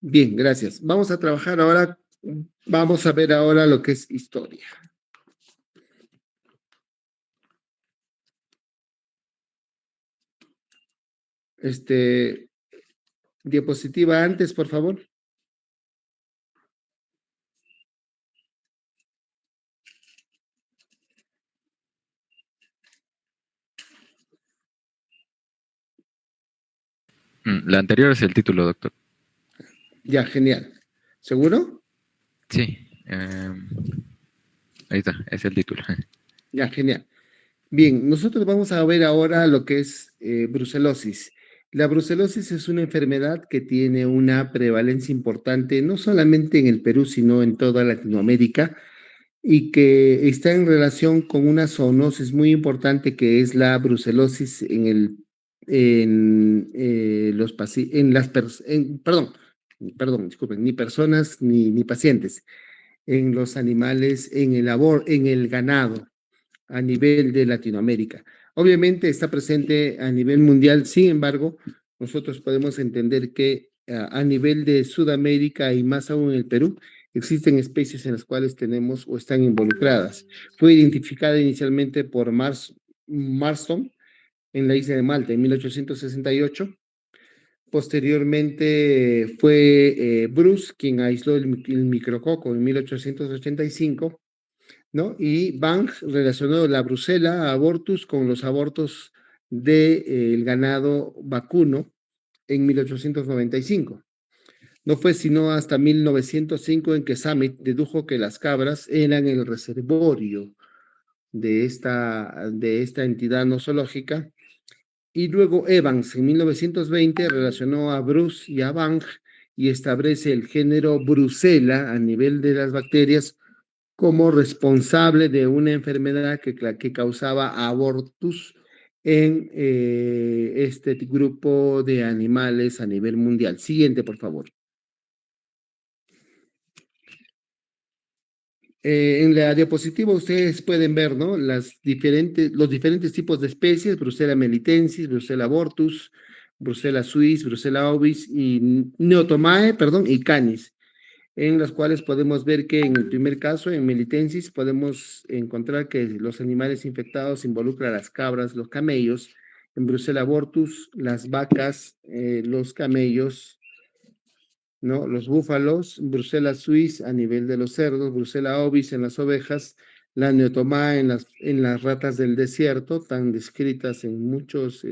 Bien, gracias. Vamos a trabajar ahora, vamos a ver ahora lo que es historia. Diapositiva antes, por favor. La anterior es el título, doctor. Ya, genial. ¿Seguro? Sí. Ahí está, es el título. Ya, genial. Bien, nosotros vamos a ver ahora lo que es brucelosis. La brucelosis es una enfermedad que tiene una prevalencia importante, no solamente en el Perú, sino en toda Latinoamérica, y que está en relación con una zoonosis muy importante que es la brucelosis disculpen, ni personas ni pacientes, en los animales, en el ganado a nivel de Latinoamérica. Obviamente está presente a nivel mundial, sin embargo, nosotros podemos entender que a nivel de Sudamérica y más aún en el Perú, existen especies en las cuales tenemos o están involucradas. Fue identificada inicialmente por Marston en la isla de Malta en 1868. Posteriormente fue Bruce quien aisló el micrococo en 1885, ¿no? Y Bang relacionó la brucela abortus con los abortos del ganado vacuno en 1895. No fue sino hasta 1905 en que Summit dedujo que las cabras eran el reservorio de esta entidad nosológica. Y luego Evans en 1920 relacionó a Bruce y a Bang y establece el género Brucella a nivel de las bacterias como responsable de una enfermedad que causaba abortus en este grupo de animales a nivel mundial. Siguiente, por favor. En la diapositiva ustedes pueden ver, ¿no? Los diferentes tipos de especies, Brucella melitensis, Brucella abortus, Brucella suis, Brucella ovis y Neotomae, perdón, y canis, en las cuales podemos ver que en el primer caso, en melitensis, podemos encontrar que los animales infectados involucran a las cabras, los camellos, en Brucella abortus, las vacas, los camellos, ¿no? Los búfalos, Brucella suis a nivel de los cerdos, Brucella ovis en las ovejas, la neotomá en las ratas del desierto, tan descritas en muchos,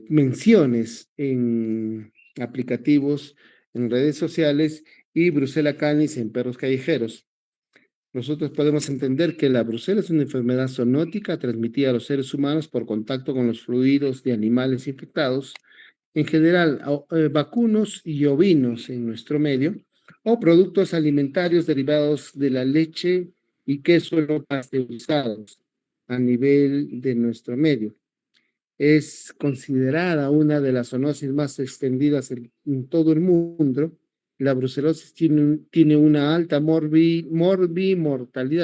menciones en aplicativos, en redes sociales, y Brucella canis en perros callejeros. Nosotros podemos entender que la brucela es una enfermedad zoonótica transmitida a los seres humanos por contacto con los fluidos de animales infectados, en general vacunos y ovinos en nuestro medio, o productos alimentarios derivados de la leche y queso no pasteurizados a nivel de nuestro medio. Es considerada una de las zoonosis más extendidas en todo el mundo. La brucelosis tiene una alta mortalidad,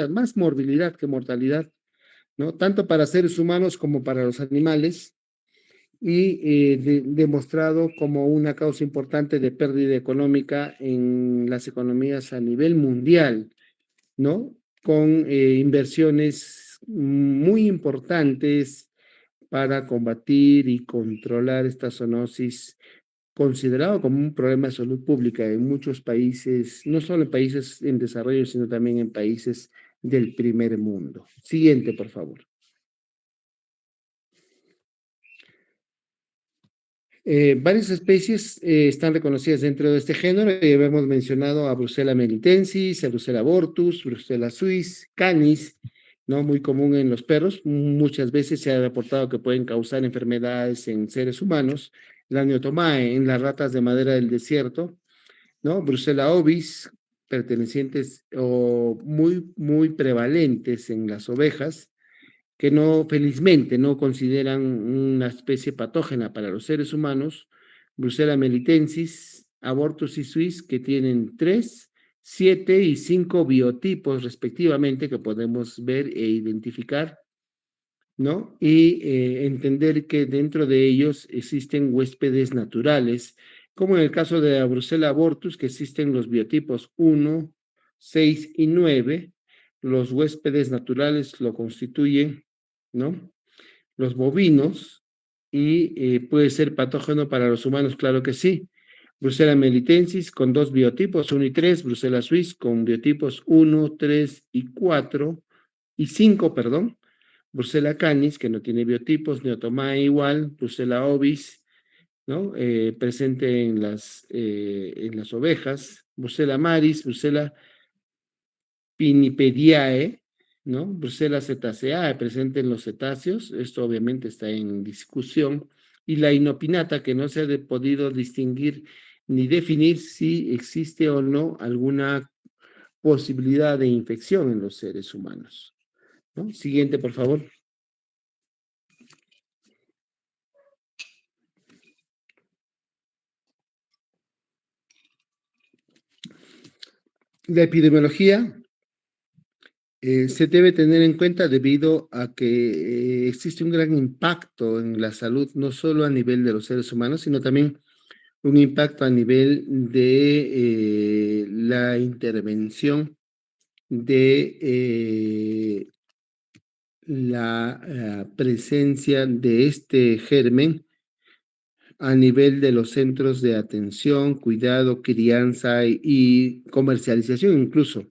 más morbilidad que mortalidad, ¿no? Tanto para seres humanos como para los animales, y demostrado como una causa importante de pérdida económica en las economías a nivel mundial, ¿no? Con inversiones muy importantes para combatir y controlar esta zoonosis considerado como un problema de salud pública en muchos países, no solo en países en desarrollo, sino también en países del primer mundo. Siguiente, por favor. Varias especies están reconocidas dentro de este género y hemos mencionado a Brucella melitensis, a Brucella abortus, Brucella suis, canis, ¿no? Muy común en los perros. Muchas veces se ha reportado que pueden causar enfermedades en seres humanos. La neotomae en las ratas de madera del desierto, ¿no? Brucella ovis, pertenecientes o muy prevalentes en las ovejas que no, felizmente, no consideran una especie patógena para los seres humanos, Brucella melitensis, abortus y suis, que tienen 3, 7 y 5 biotipos respectivamente que podemos ver e identificar, ¿no? Y entender que dentro de ellos existen huéspedes naturales, como en el caso de la Brucella abortus, que existen los biotipos 1, 6 y 9. Los huéspedes naturales lo constituyen, ¿no? Los bovinos, y puede ser patógeno para los humanos, claro que sí. Brucella melitensis con 2 biotipos, 1 y 3, Brucella suis con biotipos 1, 3 y 4, y 5, perdón. Brucella canis, que no tiene biotipos, Neotomae igual, Brucella ovis, ¿no? Presente en las ovejas, Brucella maris, Brucella Pinipediae, ¿no? Brucella cetaceae, presente en los cetáceos, esto obviamente está en discusión, y la inopinata, que no se ha podido distinguir ni definir si existe o no alguna posibilidad de infección en los seres humanos, ¿no? Siguiente, por favor. La epidemiología se debe tener en cuenta debido a que existe un gran impacto en la salud, no solo a nivel de los seres humanos, sino también un impacto a nivel de la intervención de la presencia de este germen a nivel de los centros de atención, cuidado, crianza y comercialización incluso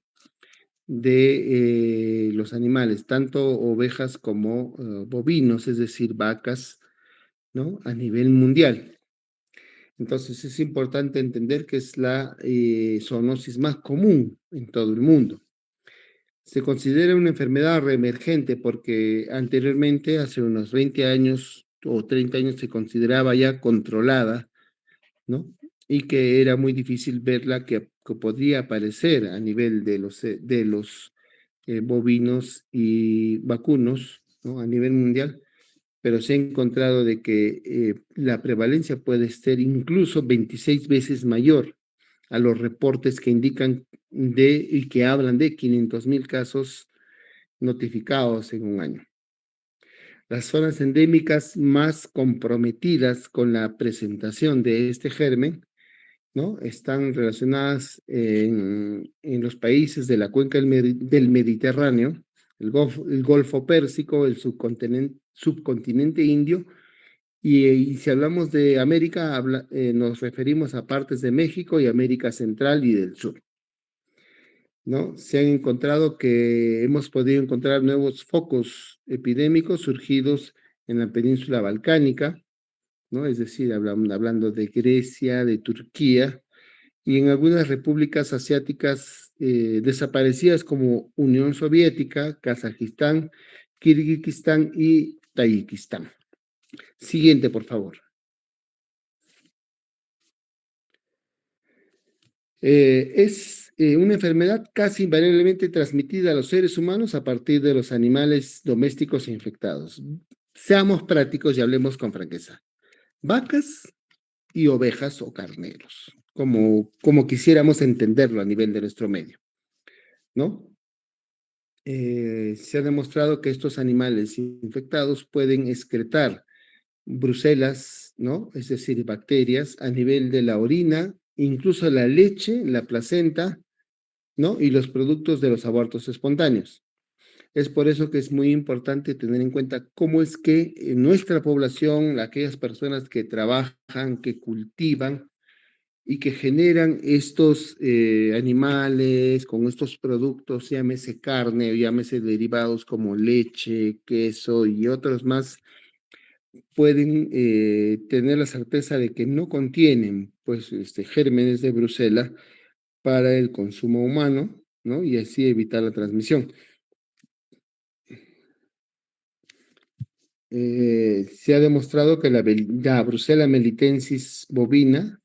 de los animales, tanto ovejas como bovinos, es decir, vacas, ¿no? A nivel mundial. Entonces es importante entender que es la zoonosis más común en todo el mundo. Se considera una enfermedad reemergente porque anteriormente, hace unos 20 años o 30 años, se consideraba ya controlada, ¿no? Y que era muy difícil verla que podría aparecer a nivel de los bovinos y vacunos, ¿no? A nivel mundial, pero se ha encontrado de que la prevalencia puede ser incluso 26 veces mayor a los reportes que indican y que hablan de 500,000 casos notificados en un año. Las zonas endémicas más comprometidas con la presentación de este germen, ¿no? Están relacionadas en los países de la cuenca del Mediterráneo, el Golfo Pérsico, el subcontinente indio, y si hablamos de América, nos referimos a partes de México y América Central y del Sur, ¿no? Se han encontrado que hemos podido encontrar nuevos focos epidémicos surgidos en la península balcánica, ¿no? Es decir, hablando de Grecia, de Turquía, y en algunas repúblicas asiáticas desaparecidas como Unión Soviética, Kazajistán, Kirguistán y Tayikistán. Siguiente, por favor. Es una enfermedad casi invariablemente transmitida a los seres humanos a partir de los animales domésticos infectados. Seamos prácticos y hablemos con franqueza. Vacas y ovejas o carneros, como quisiéramos entenderlo a nivel de nuestro medio, ¿no? Se ha demostrado que estos animales infectados pueden excretar brucelas, ¿no? Es decir, bacterias a nivel de la orina, incluso la leche, la placenta, ¿no? Y los productos de los abortos espontáneos. Es por eso que es muy importante tener en cuenta cómo es que nuestra población, aquellas personas que trabajan, que cultivan y que generan estos animales con estos productos, llámese carne, llámese derivados como leche, queso y otros más, pueden tener la certeza de que no contienen pues gérmenes de Brucela para el consumo humano, ¿no? Y así evitar la transmisión. Se ha demostrado que la Brucella melitensis bovina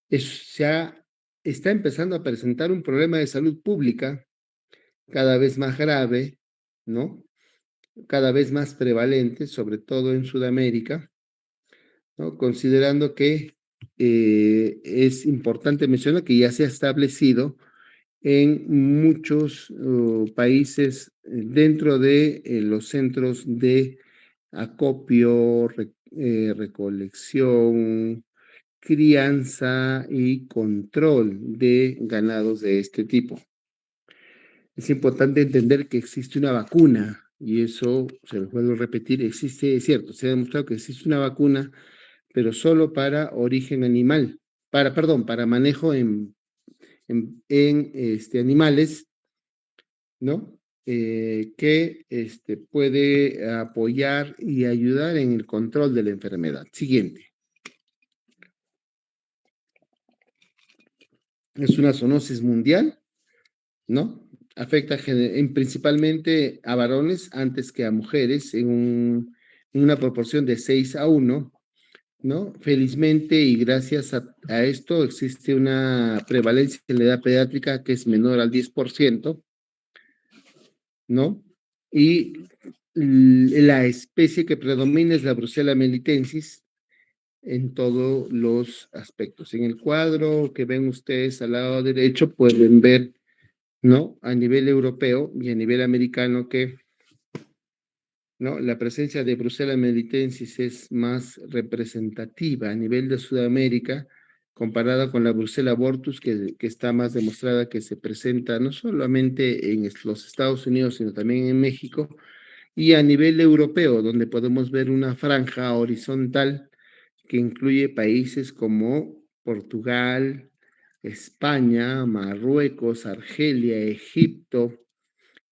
está empezando a presentar un problema de salud pública cada vez más grave, ¿no? Cada vez más prevalente, sobre todo en Sudamérica, ¿no? Considerando que es importante mencionar que ya se ha establecido en muchos países dentro de los centros de acopio, recolección, crianza y control de ganados de este tipo. Es importante entender que existe una vacuna y eso, se lo puedo repetir, existe, es cierto, se ha demostrado que existe una vacuna, pero solo para origen animal, perdón, para manejo en animales, ¿no? Que puede apoyar y ayudar en el control de la enfermedad. Siguiente. Es una zoonosis mundial, ¿no? Afecta principalmente a varones antes que a mujeres en una proporción de 6-1, ¿no? Felizmente y gracias a esto existe una prevalencia en la edad pediátrica que es menor al 10%, ¿no? Y la especie que predomina es la Brucella melitensis en todos los aspectos. En el cuadro que ven ustedes al lado derecho pueden ver, ¿no? A nivel europeo y a nivel americano que, ¿no? La presencia de Brucella melitensis es más representativa a nivel de Sudamérica comparada con la Brucella abortus, que está más demostrada que se presenta no solamente en los Estados Unidos, sino también en México, y a nivel europeo, donde podemos ver una franja horizontal que incluye países como Portugal, España, Marruecos, Argelia, Egipto,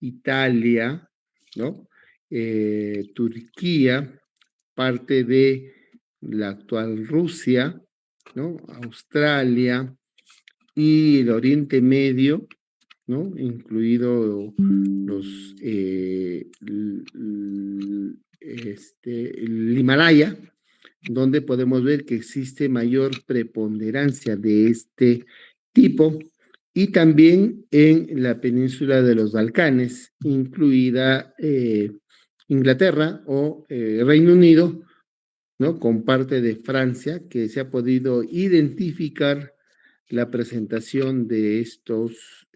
Italia, ¿no? Turquía, parte de la actual Rusia, ¿no? Australia y el Oriente Medio, ¿no? Incluido el Himalaya, donde podemos ver que existe mayor preponderancia de este tipo, y también en la península de los Balcanes, incluida Inglaterra o Reino Unido, ¿no? Con parte de Francia, que se ha podido identificar la presentación de estos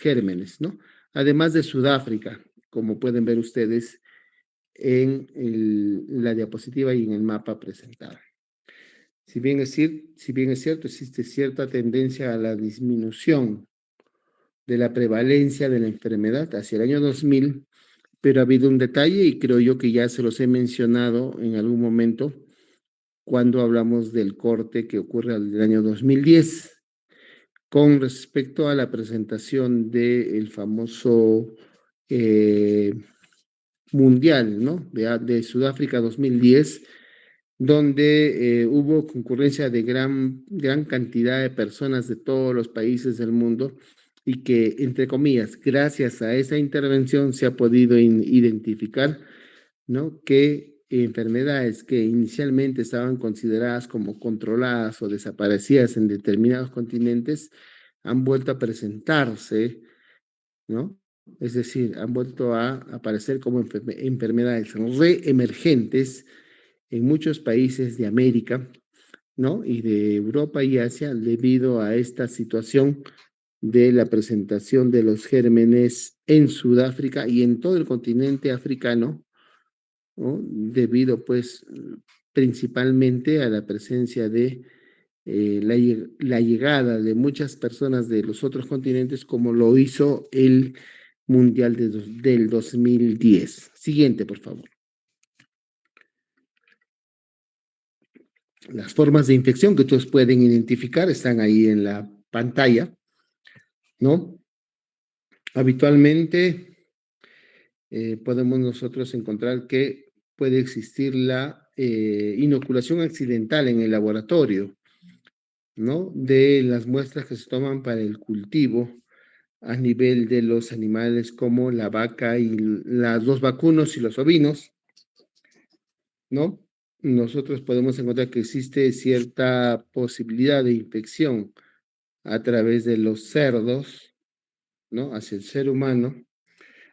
gérmenes, ¿no? Además de Sudáfrica, como pueden ver ustedes en la diapositiva y en el mapa presentado. Si bien es cierto, existe cierta tendencia a la disminución de la prevalencia de la enfermedad hacia el año 2000, pero ha habido un detalle y creo yo que ya se los he mencionado en algún momento cuando hablamos del corte que ocurre al año 2010 con respecto a la presentación del famoso mundial, ¿no? De Sudáfrica 2010, donde hubo concurrencia de gran cantidad de personas de todos los países del mundo y que, entre comillas, gracias a esa intervención se ha podido identificar, ¿no? Que enfermedades que inicialmente estaban consideradas como controladas o desaparecidas en determinados continentes han vuelto a presentarse, ¿no? Es decir, han vuelto a aparecer como enfermedades reemergentes en muchos países de América, ¿no? Y de Europa y Asia debido a esta situación de la presentación de los gérmenes en Sudáfrica y en todo el continente africano, ¿no? Debido pues principalmente a la presencia de la llegada de muchas personas de los otros continentes como lo hizo el mundial del 2010. Siguiente, por favor. Las formas de infección que ustedes pueden identificar están ahí en la pantalla, ¿no? Habitualmente podemos nosotros encontrar que puede existir la inoculación accidental en el laboratorio, ¿no? De las muestras que se toman para el cultivo a nivel de los animales como la vaca y los vacunos y los ovinos, ¿no? Nosotros podemos encontrar que existe cierta posibilidad de infección a través de los cerdos, ¿no? Hacia el ser humano,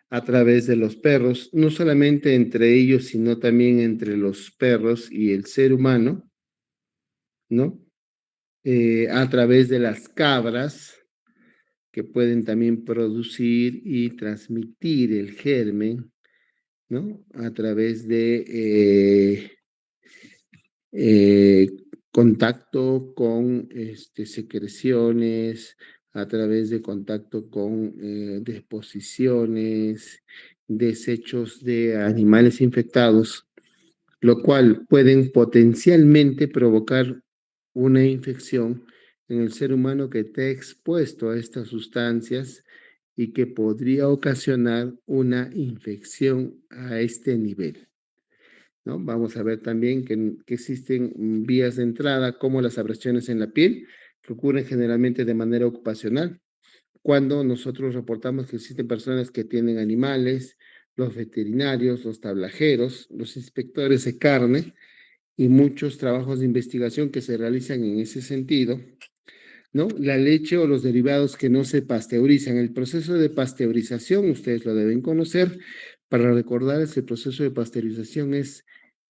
a través de los perros, no solamente entre ellos, sino también entre los perros y el ser humano, ¿no? A través de las cabras, que pueden también producir y transmitir el germen, ¿no? A través de contacto con secreciones, a través de contacto con deposiciones, desechos de animales infectados, lo cual pueden potencialmente provocar una infección en el ser humano que esté expuesto a estas sustancias y que podría ocasionar una infección a este nivel, ¿no? Vamos a ver también que existen vías de entrada como las abrasiones en la piel, que ocurren generalmente de manera ocupacional. Cuando nosotros reportamos que existen personas que tienen animales, los veterinarios, los tablajeros, los inspectores de carne y muchos trabajos de investigación que se realizan en ese sentido, ¿no? La leche o los derivados que no se pasteurizan. El proceso de pasteurización, ustedes lo deben conocer. Para recordar, ese proceso de pasteurización es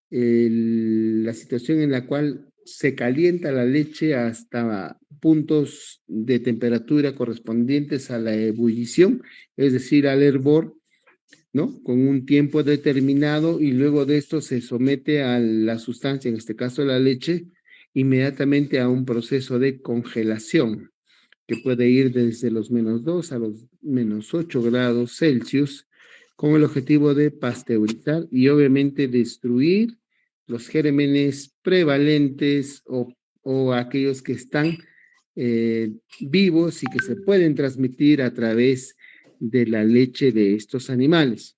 la situación en la cual se calienta la leche hasta puntos de temperatura correspondientes a la ebullición, es decir, al hervor, ¿no? Con un tiempo determinado y luego de esto se somete a la sustancia, en este caso la leche, inmediatamente a un proceso de congelación que puede ir desde los -2 a los -8 grados Celsius, con el objetivo de pasteurizar y obviamente destruir los gérmenes prevalentes o aquellos que están vivos y que se pueden transmitir a través de la leche de estos animales,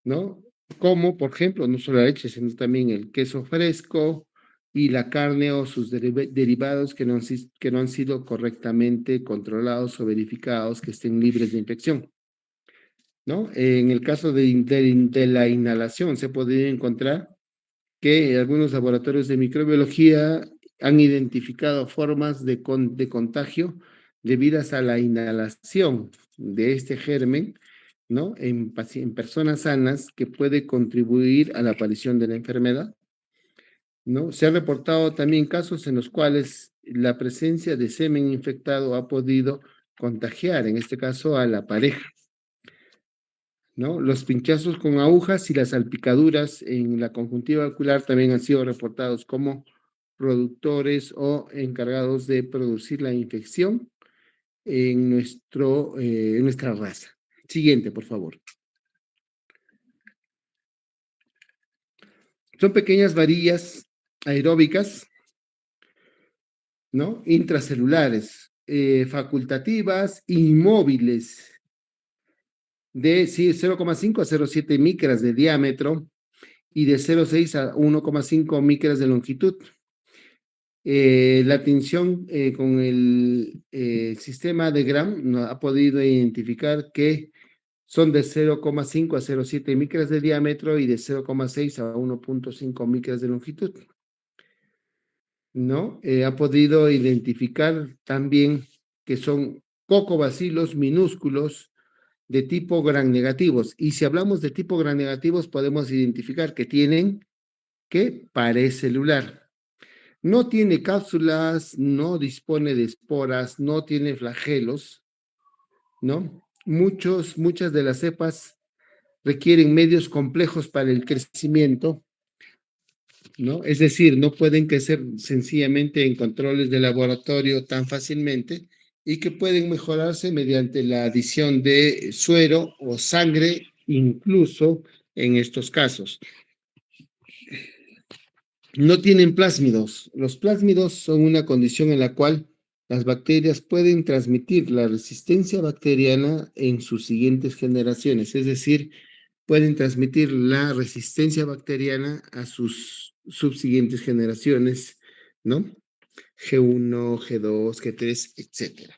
¿no? Como, por ejemplo, no solo la leche, sino también el queso fresco y la carne o sus derivados que no han sido correctamente controlados o verificados que estén libres de infección, ¿no? En el caso de la inhalación, se podría encontrar que algunos laboratorios de microbiología han identificado formas de contagio debidas a la inhalación de este germen, ¿no? En personas sanas que puede contribuir a la aparición de la enfermedad, ¿no? Se han reportado también casos en los cuales la presencia de semen infectado ha podido contagiar, en este caso, a la pareja, ¿no? Los pinchazos con agujas y las salpicaduras en la conjuntiva ocular también han sido reportados como productores o encargados de producir la infección en nuestra raza. Siguiente, por favor. Son pequeñas varillas aeróbicas, ¿no? Intracelulares, facultativas, inmóviles, de 0,5 a 0,7 micras de diámetro y de 0,6 a 1,5 micras de longitud. La tinción con el sistema de Gram ha podido identificar que son de 0,5 a 0,7 micras de diámetro y de 0,6 a 1,5 micras de longitud, ¿no? Ha podido identificar también que son cocobacilos minúsculos de tipo gram negativos. Y si hablamos de tipo gram negativos, podemos identificar que tienen pared celular. No tiene cápsulas, no dispone de esporas, no tiene flagelos, ¿no? Muchas de las cepas requieren medios complejos para el crecimiento, ¿no? Es decir, no pueden crecer sencillamente en controles de laboratorio tan fácilmente y que pueden mejorarse mediante la adición de suero o sangre, incluso en estos casos. No tienen plásmidos. Los plásmidos son una condición en la cual las bacterias pueden transmitir la resistencia bacteriana en sus siguientes generaciones, es decir, pueden transmitir la resistencia bacteriana a sus subsiguientes generaciones, ¿no? G1, G2, G3, etcétera.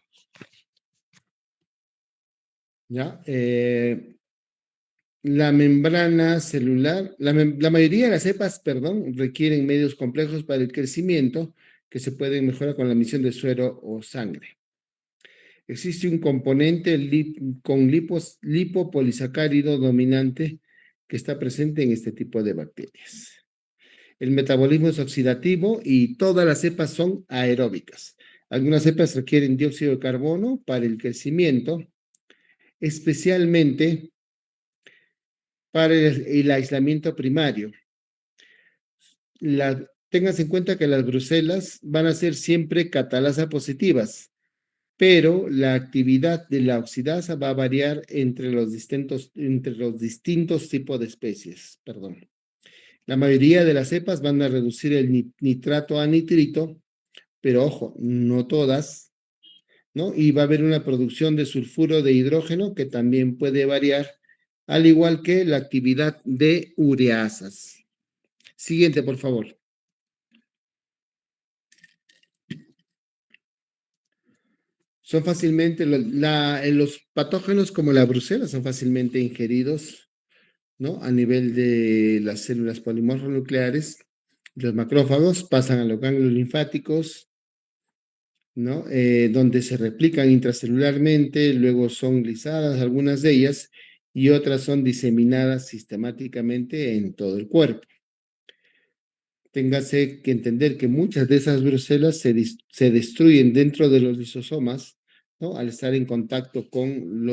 ¿Ya? La membrana celular, la mayoría de las cepas, perdón, requieren medios complejos para el crecimiento que se pueden mejorar con la emisión de suero o sangre. Existe un componente con lipopolisacárido dominante que está presente en este tipo de bacterias. El metabolismo es oxidativo y todas las cepas son aeróbicas. Algunas cepas requieren dióxido de carbono para el crecimiento, especialmente para el aislamiento primario. Tengas en cuenta que las brucelas van a ser siempre catalasa positivas, pero la actividad de la oxidasa va a variar entre los distintos tipos de especies. Perdón. La mayoría de las cepas van a reducir el nitrato a nitrito, pero ojo, no todas, ¿no? Y va a haber una producción de sulfuro de hidrógeno que también puede variar, al igual que la actividad de ureasas. Siguiente, por favor. Son fácilmente, los patógenos como la brucela son fácilmente ingeridos, ¿no? A nivel de las células polimorfonucleares. Los macrófagos pasan a los ganglios linfáticos, ¿no? Donde se replican intracelularmente, luego son lisadas algunas de ellas y otras son diseminadas sistemáticamente en todo el cuerpo. Téngase que entender que muchas de esas brucelas se destruyen dentro de los lisosomas, ¿no? Al estar en contacto con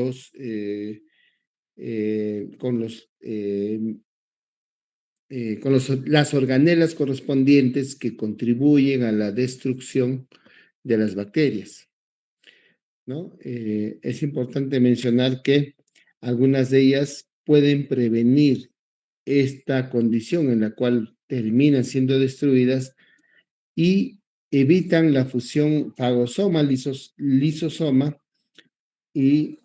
las organelas correspondientes que contribuyen a la destrucción de las bacterias, ¿no? Es importante mencionar que algunas de ellas pueden prevenir esta condición en la cual terminan siendo destruidas y evitan la fusión fagosoma-lisosoma y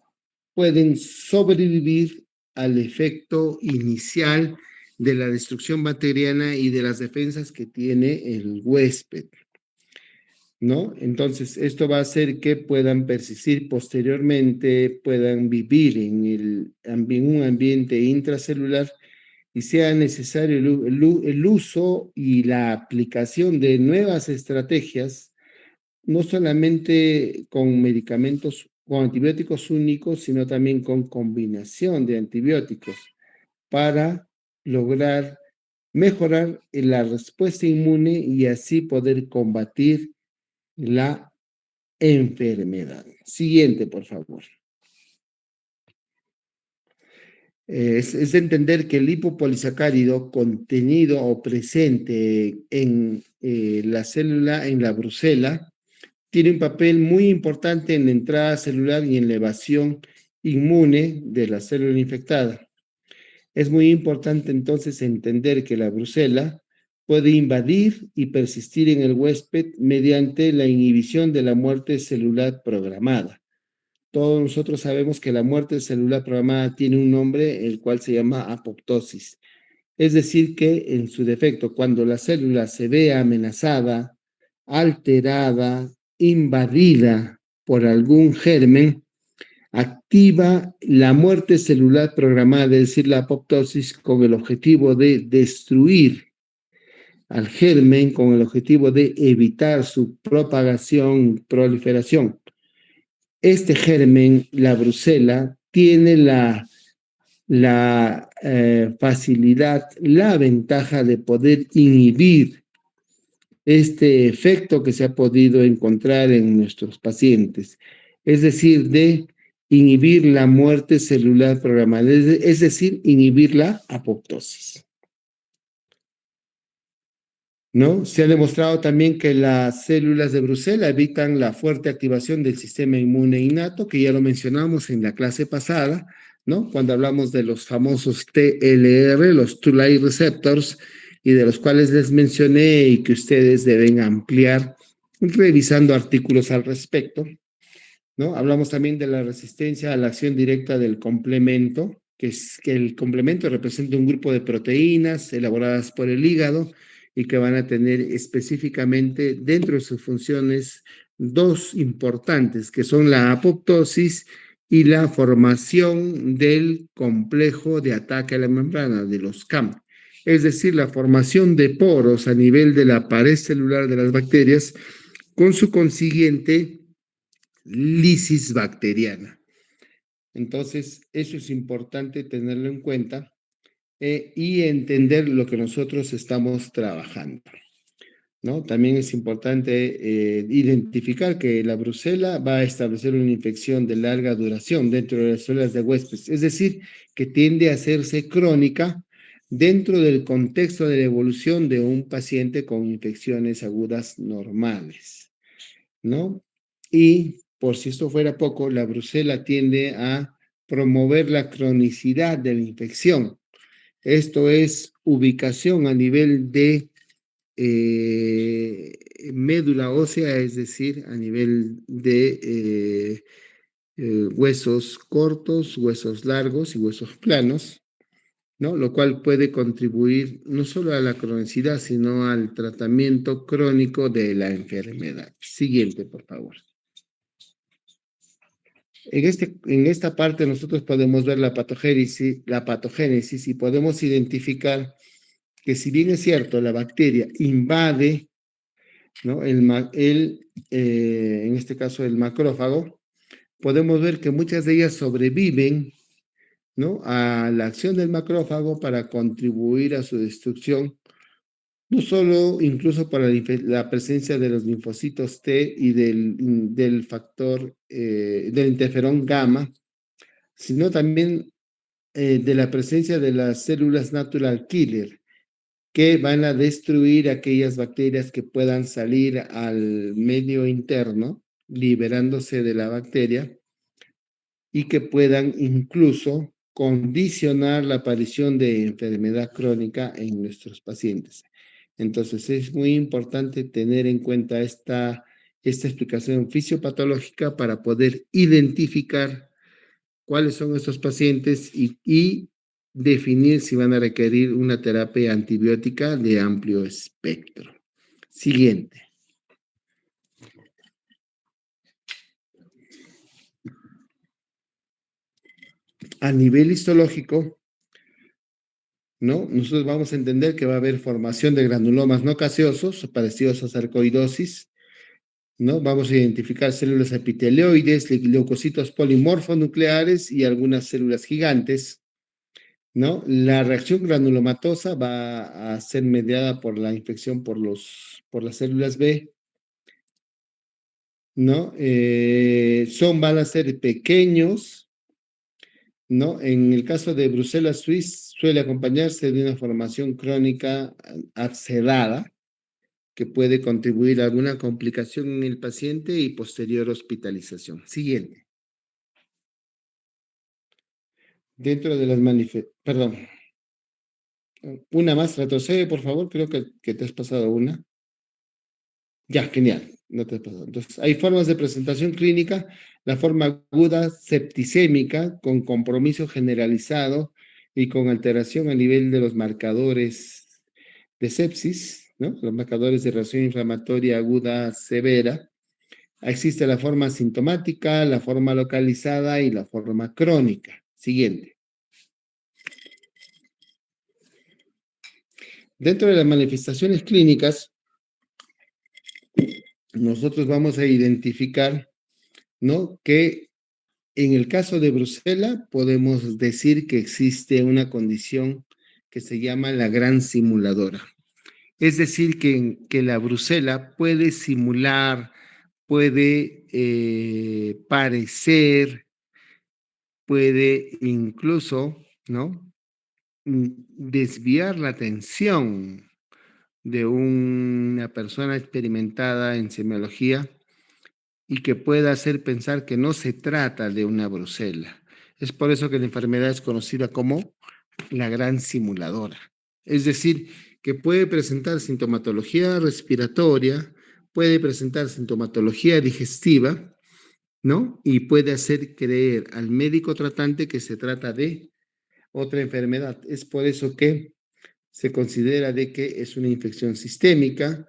pueden sobrevivir al efecto inicial de la destrucción bacteriana y de las defensas que tiene el huésped, ¿no? Entonces, esto va a hacer que puedan persistir posteriormente, puedan vivir en un ambiente intracelular y sea necesario el uso y la aplicación de nuevas estrategias, no solamente con medicamentos, con antibióticos únicos, sino también con combinación de antibióticos para lograr mejorar la respuesta inmune y así poder combatir la enfermedad. Siguiente, por favor. Es de entender que el lipopolisacárido contenido o presente en la célula, en la brucela, tiene un papel muy importante en la entrada celular y en la evasión inmune de la célula infectada. Es muy importante entonces entender que la brucela puede invadir y persistir en el huésped mediante la inhibición de la muerte celular programada. Todos nosotros sabemos que la muerte celular programada tiene un nombre, el cual se llama apoptosis. Es decir, que en su defecto, cuando la célula se ve amenazada, alterada, invadida por algún germen, activa la muerte celular programada, es decir, la apoptosis, con el objetivo de destruir al germen, con el objetivo de evitar su propagación, proliferación. Este germen, la brucela, tiene la facilidad, la ventaja de poder inhibir este efecto que se ha podido encontrar en nuestros pacientes, es decir, de inhibir la muerte celular programada, es decir, inhibir la apoptosis. ¿no? Se ha demostrado también que las células de Brucella evitan la fuerte activación del sistema inmune innato, que ya lo mencionamos en la clase pasada, ¿no? Cuando hablamos de los famosos TLR, los Toll-like receptors, y de los cuales les mencioné y que ustedes deben ampliar revisando artículos al respecto, ¿no? Hablamos también de la resistencia a la acción directa del complemento, que es que el complemento representa un grupo de proteínas elaboradas por el hígado y que van a tener específicamente dentro de sus funciones dos importantes, que son la apoptosis y la formación del complejo de ataque a la membrana, de los CAM. Es decir, la formación de poros a nivel de la pared celular de las bacterias, con su consiguiente lisis bacteriana. Entonces, eso es importante tenerlo en cuenta y entender lo que nosotros estamos trabajando, ¿no? También es importante identificar que la brucela va a establecer una infección de larga duración dentro de las células de Westphal, es decir, que tiende a hacerse crónica dentro del contexto de la evolución de un paciente con infecciones agudas normales, ¿no? Y por si esto fuera poco, la brucela tiende a promover la cronicidad de la infección. Esto es ubicación a nivel de médula ósea, es decir, a nivel de huesos cortos, huesos largos y huesos planos, ¿no? Lo cual puede contribuir no solo a la cronicidad, sino al tratamiento crónico de la enfermedad. Siguiente, por favor. En esta parte nosotros podemos ver la patogénesis y podemos identificar que si bien es cierto, la bacteria invade, ¿no? En este caso el macrófago, podemos ver que muchas de ellas sobreviven, ¿no? A la acción del macrófago para contribuir a su destrucción, no solo incluso para la presencia de los linfocitos T y del factor, del interferón gamma, sino también de la presencia de las células natural killer, que van a destruir aquellas bacterias que puedan salir al medio interno, liberándose de la bacteria, y que puedan incluso condicionar la aparición de enfermedad crónica en nuestros pacientes. Entonces es muy importante tener en cuenta esta explicación fisiopatológica para poder identificar cuáles son estos pacientes y definir si van a requerir una terapia antibiótica de amplio espectro. Siguiente. A nivel histológico, ¿no? Nosotros vamos a entender que va a haber formación de granulomas no caseosos, parecidos a sarcoidosis, ¿no? Vamos a identificar células epitelioides, leucocitos polimorfonucleares y algunas células gigantes, ¿no? La reacción granulomatosa va a ser mediada por la infección por las células B, ¿no? Van a ser pequeños, ¿no? En el caso de Brucella Swiss suele acompañarse de una formación crónica abscedada que puede contribuir a alguna complicación en el paciente y posterior hospitalización. Siguiente. Dentro de las perdón, una más, retrocede, por favor, creo que te has pasado una. Ya, genial, no te has pasado. Entonces, hay formas de presentación clínica, la forma aguda septicémica con compromiso generalizado y con alteración a nivel de los marcadores de sepsis, ¿no? Los marcadores de reacción inflamatoria aguda severa. Existe la forma sintomática, la forma localizada y la forma crónica. Siguiente. Dentro de las manifestaciones clínicas, nosotros vamos a identificar, ¿no? Que en el caso de Brucela podemos decir que existe una condición que se llama la gran simuladora. Es decir, que la Brucela puede simular, puede parecer, puede incluso, ¿no? Desviar la atención de una persona experimentada en semiología y que pueda hacer pensar que no se trata de una brucela. Es por eso que la enfermedad es conocida como la gran simuladora. Es decir, que puede presentar sintomatología respiratoria, puede presentar sintomatología digestiva, ¿no? Y puede hacer creer al médico tratante que se trata de otra enfermedad. Es por eso que se considera de que es una infección sistémica,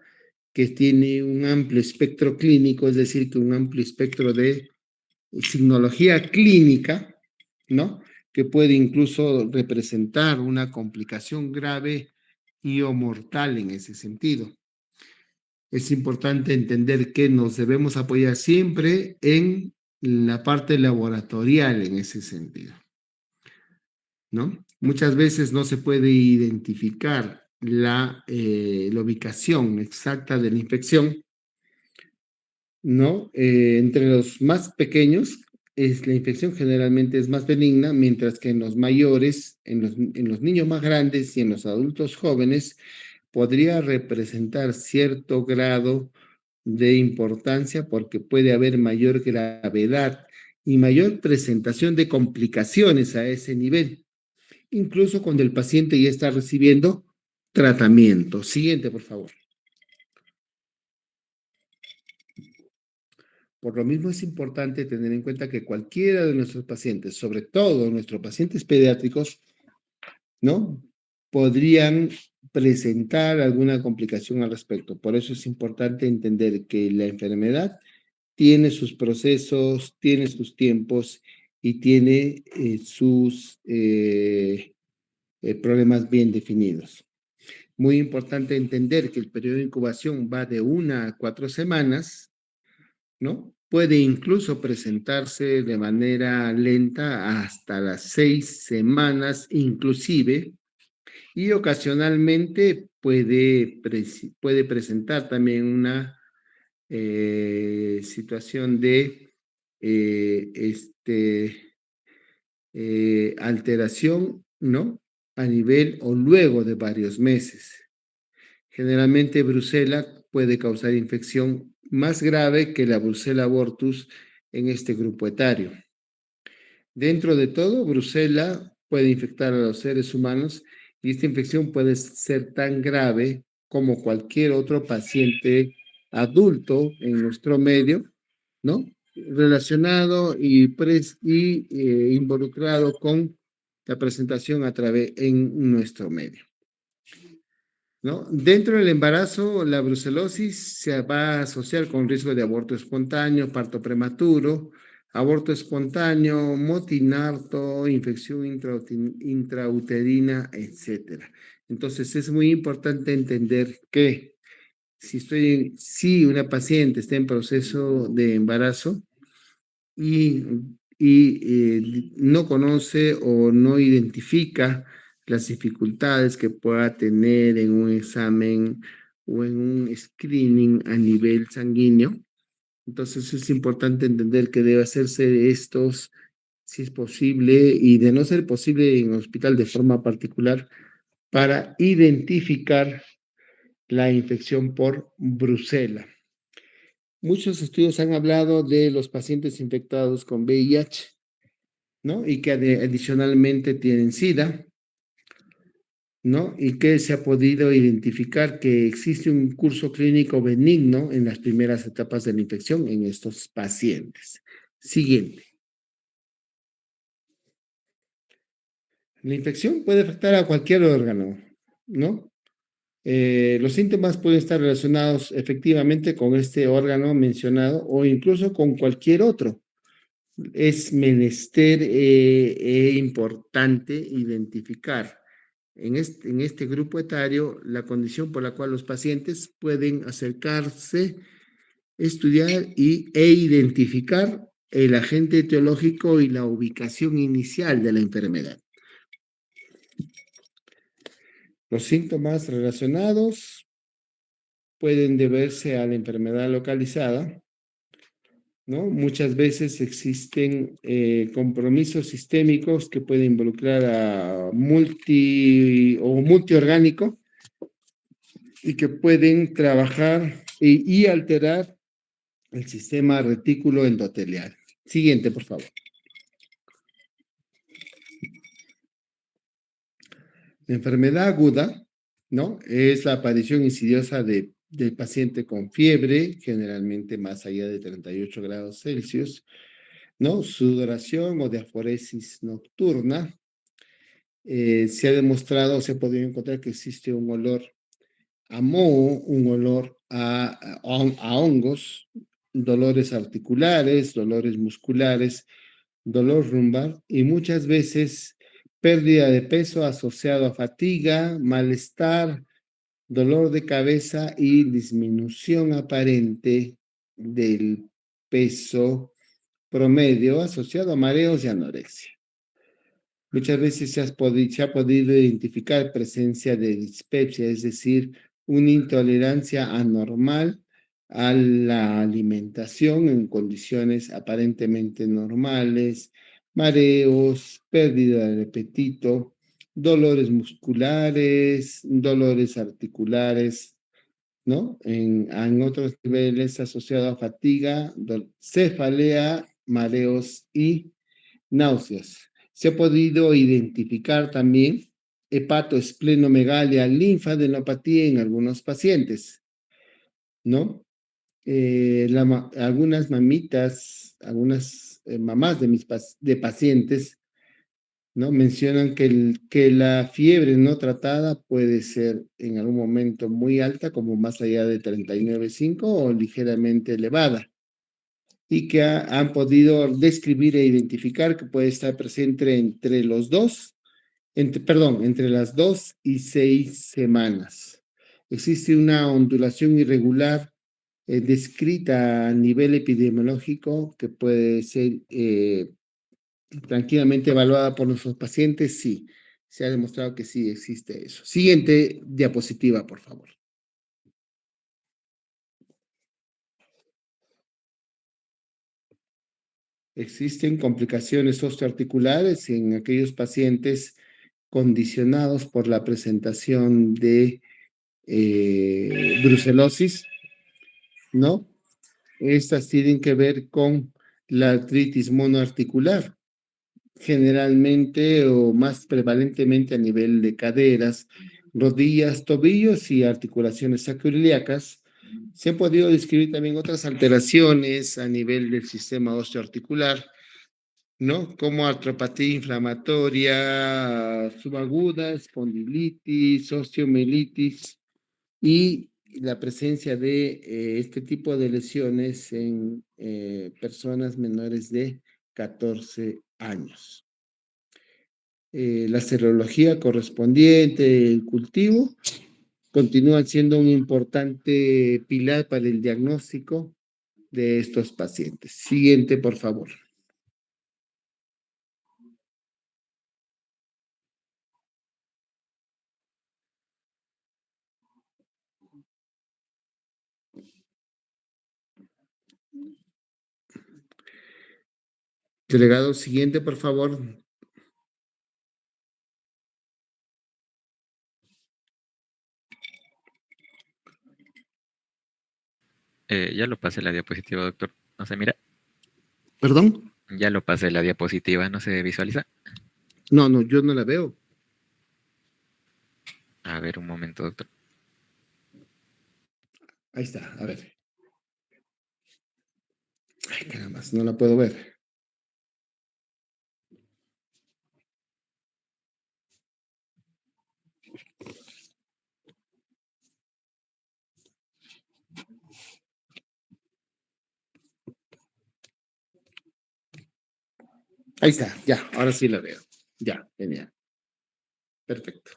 que tiene un amplio espectro clínico, es decir, que un amplio espectro de signología clínica, ¿no? Que puede incluso representar una complicación grave y o mortal en ese sentido. Es importante entender que nos debemos apoyar siempre en la parte laboratorial en ese sentido, ¿no? Muchas veces no se puede identificar la ubicación exacta de la infección, ¿no? Entre los más pequeños, la infección generalmente es más benigna, mientras que en los mayores, en los niños más grandes y en los adultos jóvenes, podría representar cierto grado de importancia porque puede haber mayor gravedad y mayor presentación de complicaciones a ese nivel, incluso cuando el paciente ya está recibiendo tratamiento. Siguiente, por favor. Por lo mismo es importante tener en cuenta que cualquiera de nuestros pacientes, sobre todo nuestros pacientes pediátricos, ¿no? Podrían presentar alguna complicación al respecto. Por eso es importante entender que la enfermedad tiene sus procesos, tiene sus tiempos y tiene sus problemas bien definidos. Muy importante entender que el periodo de incubación va de 1 a 4 semanas, ¿no? Puede incluso presentarse de manera lenta hasta las 6 semanas inclusive, y ocasionalmente puede presentar también una situación de alteración, ¿no? A nivel o luego de varios meses. Generalmente Brucela puede causar infección más grave que la Brucella abortus en este grupo etario. Dentro de todo, Brucella puede infectar a los seres humanos y esta infección puede ser tan grave como cualquier otro paciente adulto en nuestro medio, ¿no? Relacionado y involucrado con la presentación a través en nuestro medio, ¿no? Dentro del embarazo, la brucelosis se va a asociar con riesgo de aborto espontáneo, parto prematuro, aborto espontáneo, motinarto, infección intrauterina, etcétera. Entonces, es muy importante entender que si una paciente está en proceso de embarazo y, no conoce o no identifica las dificultades que pueda tener en un examen o en un screening a nivel sanguíneo, entonces es importante entender que debe hacerse estos, si es posible, y de no ser posible en hospital de forma particular, para identificar la infección por brucela. Muchos estudios han hablado de los pacientes infectados con VIH, ¿no? Y que adicionalmente tienen SIDA, ¿no? Y que se ha podido identificar que existe un curso clínico benigno en las primeras etapas de la infección en estos pacientes. Siguiente. La infección puede afectar a cualquier órgano, ¿no? Los síntomas pueden estar relacionados efectivamente con este órgano mencionado o incluso con cualquier otro. Es menester importante identificar en este grupo etario la condición por la cual los pacientes pueden acercarse, estudiar e identificar el agente etiológico y la ubicación inicial de la enfermedad. Los síntomas relacionados pueden deberse a la enfermedad localizada, ¿no? Muchas veces existen compromisos sistémicos que pueden involucrar a multiorgánico, y que pueden trabajar y alterar el sistema retículo endotelial. Siguiente, por favor. La enfermedad aguda, ¿no? Es la aparición insidiosa del paciente con fiebre, generalmente más allá de 38 grados Celsius, ¿no? Sudoración o diaforesis nocturna. Se ha demostrado, se ha podido encontrar que existe un olor a moho, un olor a hongos, dolores articulares, dolores musculares, dolor lumbar y muchas veces pérdida de peso asociado a fatiga, malestar, dolor de cabeza y disminución aparente del peso promedio asociado a mareos y anorexia. Muchas veces se ha podido identificar presencia de dispepsia, es decir, una intolerancia anormal a la alimentación en condiciones aparentemente normales, mareos, pérdida de apetito, dolores musculares, dolores articulares, ¿no? En otros niveles asociado a fatiga, cefalea, mareos y náuseas. Se ha podido identificar también hepatoesplenomegalia, linfadenopatía en algunos pacientes, ¿no? Algunas mamitas, algunas mamás de de pacientes, ¿no? Mencionan que la fiebre no tratada puede ser en algún momento muy alta, como más allá de 39,5 o ligeramente elevada y que han podido describir e identificar que puede estar presente entre los dos, entre las 2 y 6 semanas. Existe una ondulación irregular descrita a nivel epidemiológico que puede ser tranquilamente evaluada por nuestros pacientes. Sí, se ha demostrado que sí existe eso. Siguiente diapositiva, por favor. Existen complicaciones osteoarticulares en aquellos pacientes condicionados por la presentación de brucelosis, ¿no? Estas tienen que ver con la artritis monoarticular, generalmente o más prevalentemente a nivel de caderas, rodillas, tobillos y articulaciones sacroiliacas. Se han podido describir también otras alteraciones a nivel del sistema osteoarticular, ¿no? Como artropatía inflamatoria subaguda, espondilitis, osteomielitis y la presencia de este tipo de lesiones en personas menores de 14 años. La serología correspondiente, el cultivo, continúan siendo un importante pilar para el diagnóstico de estos pacientes. Siguiente, por favor. Delegado, siguiente, por favor. Ya lo pasé la diapositiva, doctor. No se mira. ¿Perdón? Ya lo pasé la diapositiva, no se visualiza. No, no, yo no la veo. A ver, un momento, doctor. Ahí está, a ver. Ay, caramba, no la puedo ver. Ahí está, ya, ahora sí la veo. Ya, genial. Perfecto.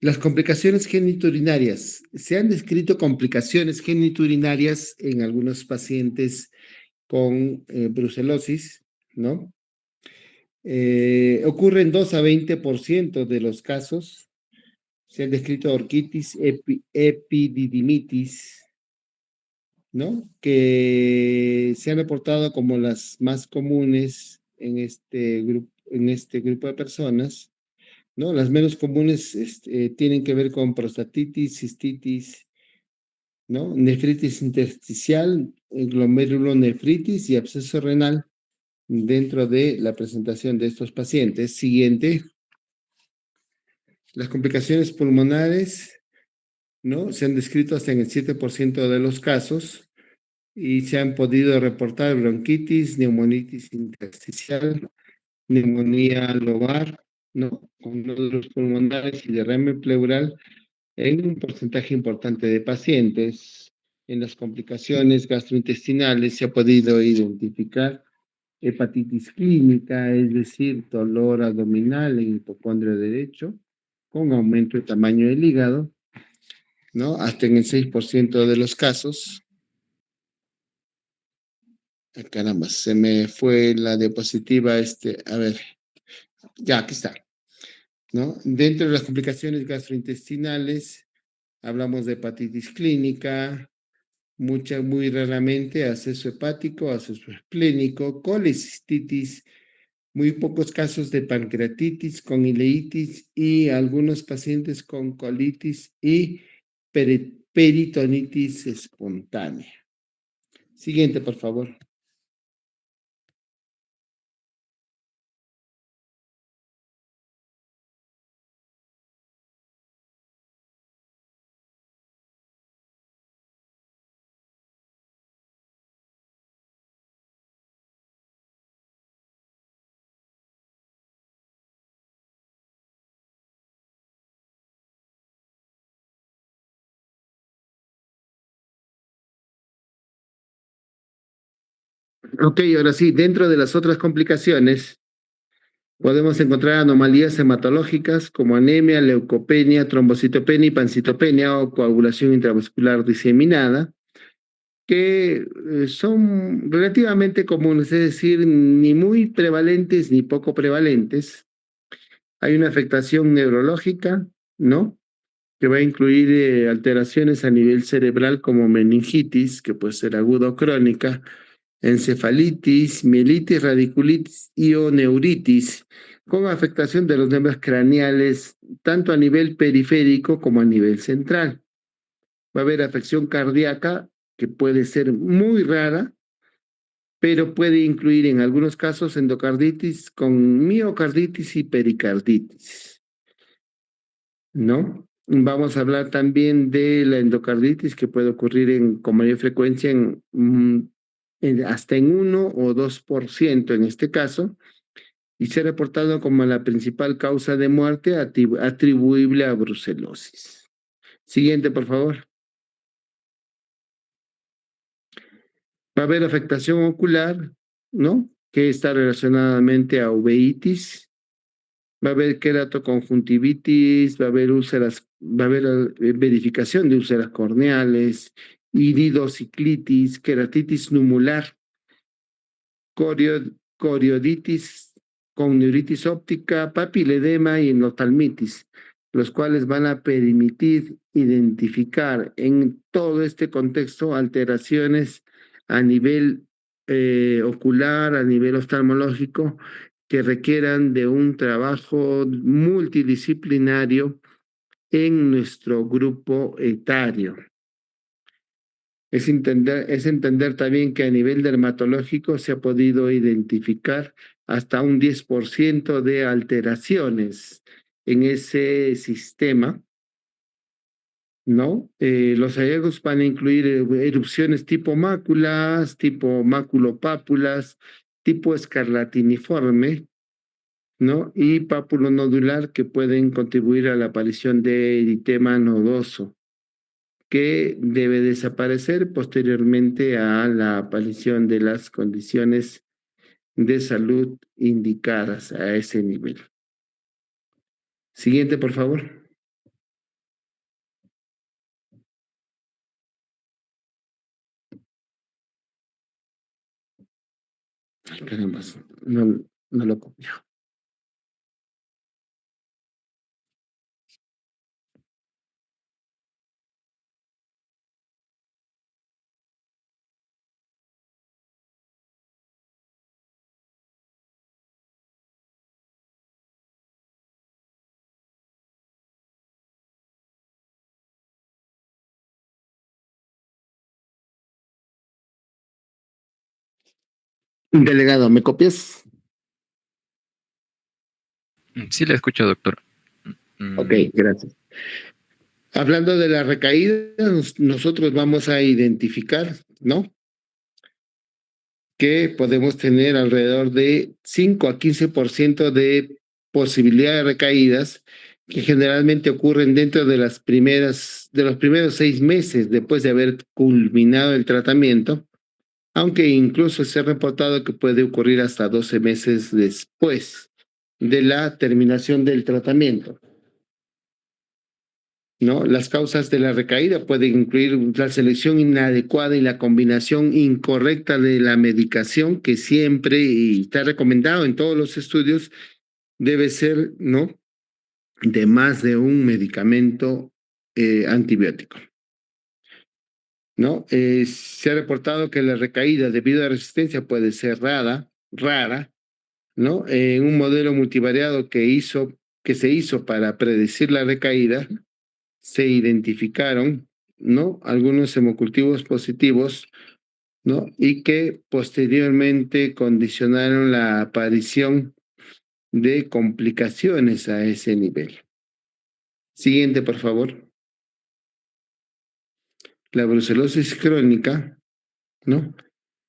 Las complicaciones genitourinarias. Se han descrito complicaciones genitourinarias en algunos pacientes con brucelosis, ¿no? Ocurre en 2 a 20% de los casos. Se han descrito orquitis, epididimitis, ¿no? Que se han reportado como las más comunes en este grupo de personas, ¿no? Las menos comunes tienen que ver con prostatitis, cistitis, ¿no? Nefritis intersticial, glomerulonefritis y absceso renal dentro de la presentación de estos pacientes. Siguiente, las complicaciones pulmonares, ¿no? Se han descrito hasta en el 7% de los casos y se han podido reportar bronquitis, neumonitis intersticial, neumonía lobar, ¿no? Con nódulos pulmonares y derrame pleural en un porcentaje importante de pacientes. En las complicaciones gastrointestinales se ha podido identificar hepatitis clínica, es decir, dolor abdominal en hipocondrio derecho, con aumento de tamaño del hígado, ¿no? Hasta en el 6% de los casos. Caramba, se me fue la diapositiva, a ver, ya, aquí está, ¿no? Dentro de las complicaciones gastrointestinales, hablamos de hepatitis clínica, muy raramente acceso hepático, acceso esplénico, colecistitis, muy pocos casos de pancreatitis con ileitis y algunos pacientes con colitis y peritonitis espontánea. Siguiente, por favor. Ok, ahora sí, dentro de las otras complicaciones, podemos encontrar anomalías hematológicas como anemia, leucopenia, trombocitopenia y pancitopenia o coagulación intravascular diseminada, que son relativamente comunes, es decir, ni muy prevalentes ni poco prevalentes. Hay una afectación neurológica, ¿no? Que va a incluir alteraciones a nivel cerebral como meningitis, que puede ser aguda o crónica, encefalitis, mielitis, radiculitis y o neuritis, con afectación de los nervios craneales, tanto a nivel periférico como a nivel central. Va a haber afección cardíaca, que puede ser muy rara, pero puede incluir en algunos casos endocarditis con miocarditis y pericarditis, ¿no? Vamos a hablar también de la endocarditis que puede ocurrir con mayor frecuencia hasta en 1 o 2% en este caso, y se ha reportado como la principal causa de muerte atribuible a brucelosis. Siguiente, por favor. Va a haber afectación ocular, ¿no? Que está relacionadamente a uveitis, va a haber queratoconjuntivitis, va a haber úlceras, va a haber verificación de úlceras corneales, iridociclitis, queratitis numular, corioditis con neuritis óptica, papiledema y endoftalmitis, los cuales van a permitir identificar en todo este contexto alteraciones a nivel ocular, a nivel oftalmológico, que requieran de un trabajo multidisciplinario en nuestro grupo etario. Es entender también que a nivel dermatológico se ha podido identificar hasta un 10% de alteraciones en ese sistema, ¿no? Los hallazgos van a incluir erupciones tipo máculas, tipo maculopápulas, tipo escarlatiniforme, ¿no? Y pápulo nodular que pueden contribuir a la aparición de eritema nodoso, que debe desaparecer posteriormente a la aparición de las condiciones de salud indicadas a ese nivel. Siguiente, por favor. Ay, caramba, no lo copio. Delegado, ¿me copias? Sí, le escucho, doctor. Ok, Mm, gracias. Hablando de la recaída, nosotros vamos a identificar, ¿no? Que podemos tener alrededor de 5 a 15% de posibilidad de recaídas que generalmente ocurren dentro de de los primeros 6 meses después de haber culminado el tratamiento, aunque incluso se ha reportado que puede ocurrir hasta 12 meses después de la terminación del tratamiento. ¿No? Las causas de la recaída pueden incluir la selección inadecuada y la combinación incorrecta de la medicación, que siempre y está recomendado en todos los estudios, debe ser, ¿no?, de más de un medicamento antibiótico, ¿no? Se ha reportado que la recaída debido a resistencia puede ser rara, ¿no? En un modelo multivariado que se hizo para predecir la recaída, se identificaron, ¿no?, algunos hemocultivos positivos, ¿no?, y que posteriormente condicionaron la aparición de complicaciones a ese nivel. Siguiente, por favor. La brucelosis crónica, ¿no?,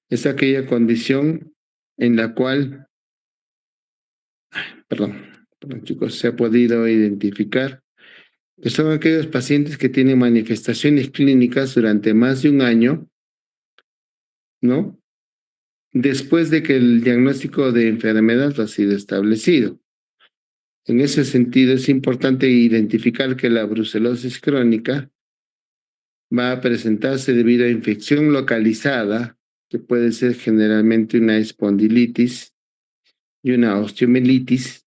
es aquella condición en la cual, perdón chicos, se ha podido identificar que son aquellos pacientes que tienen manifestaciones clínicas durante más de un año, ¿no?, después de que el diagnóstico de enfermedad ha sido establecido. En ese sentido, es importante identificar que la brucelosis crónica va a presentarse debido a infección localizada, que puede ser generalmente una espondilitis y una osteomielitis,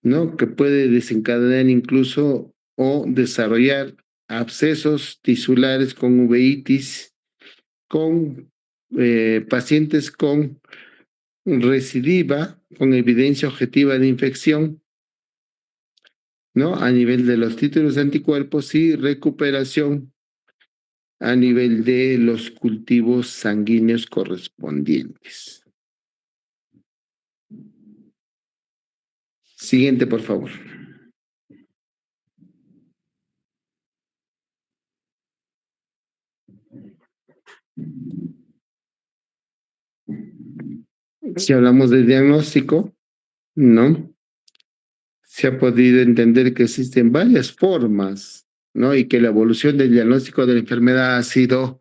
¿no?, que puede desencadenar incluso o desarrollar abscesos tisulares con uveitis, con pacientes con recidiva, con evidencia objetiva de infección, ¿no?, a nivel de los títulos de anticuerpos y recuperación a nivel de los cultivos sanguíneos correspondientes. Siguiente, por favor. Si hablamos de diagnóstico, ¿no?, se ha podido entender que existen varias formas, ¿no?, y que la evolución del diagnóstico de la enfermedad ha sido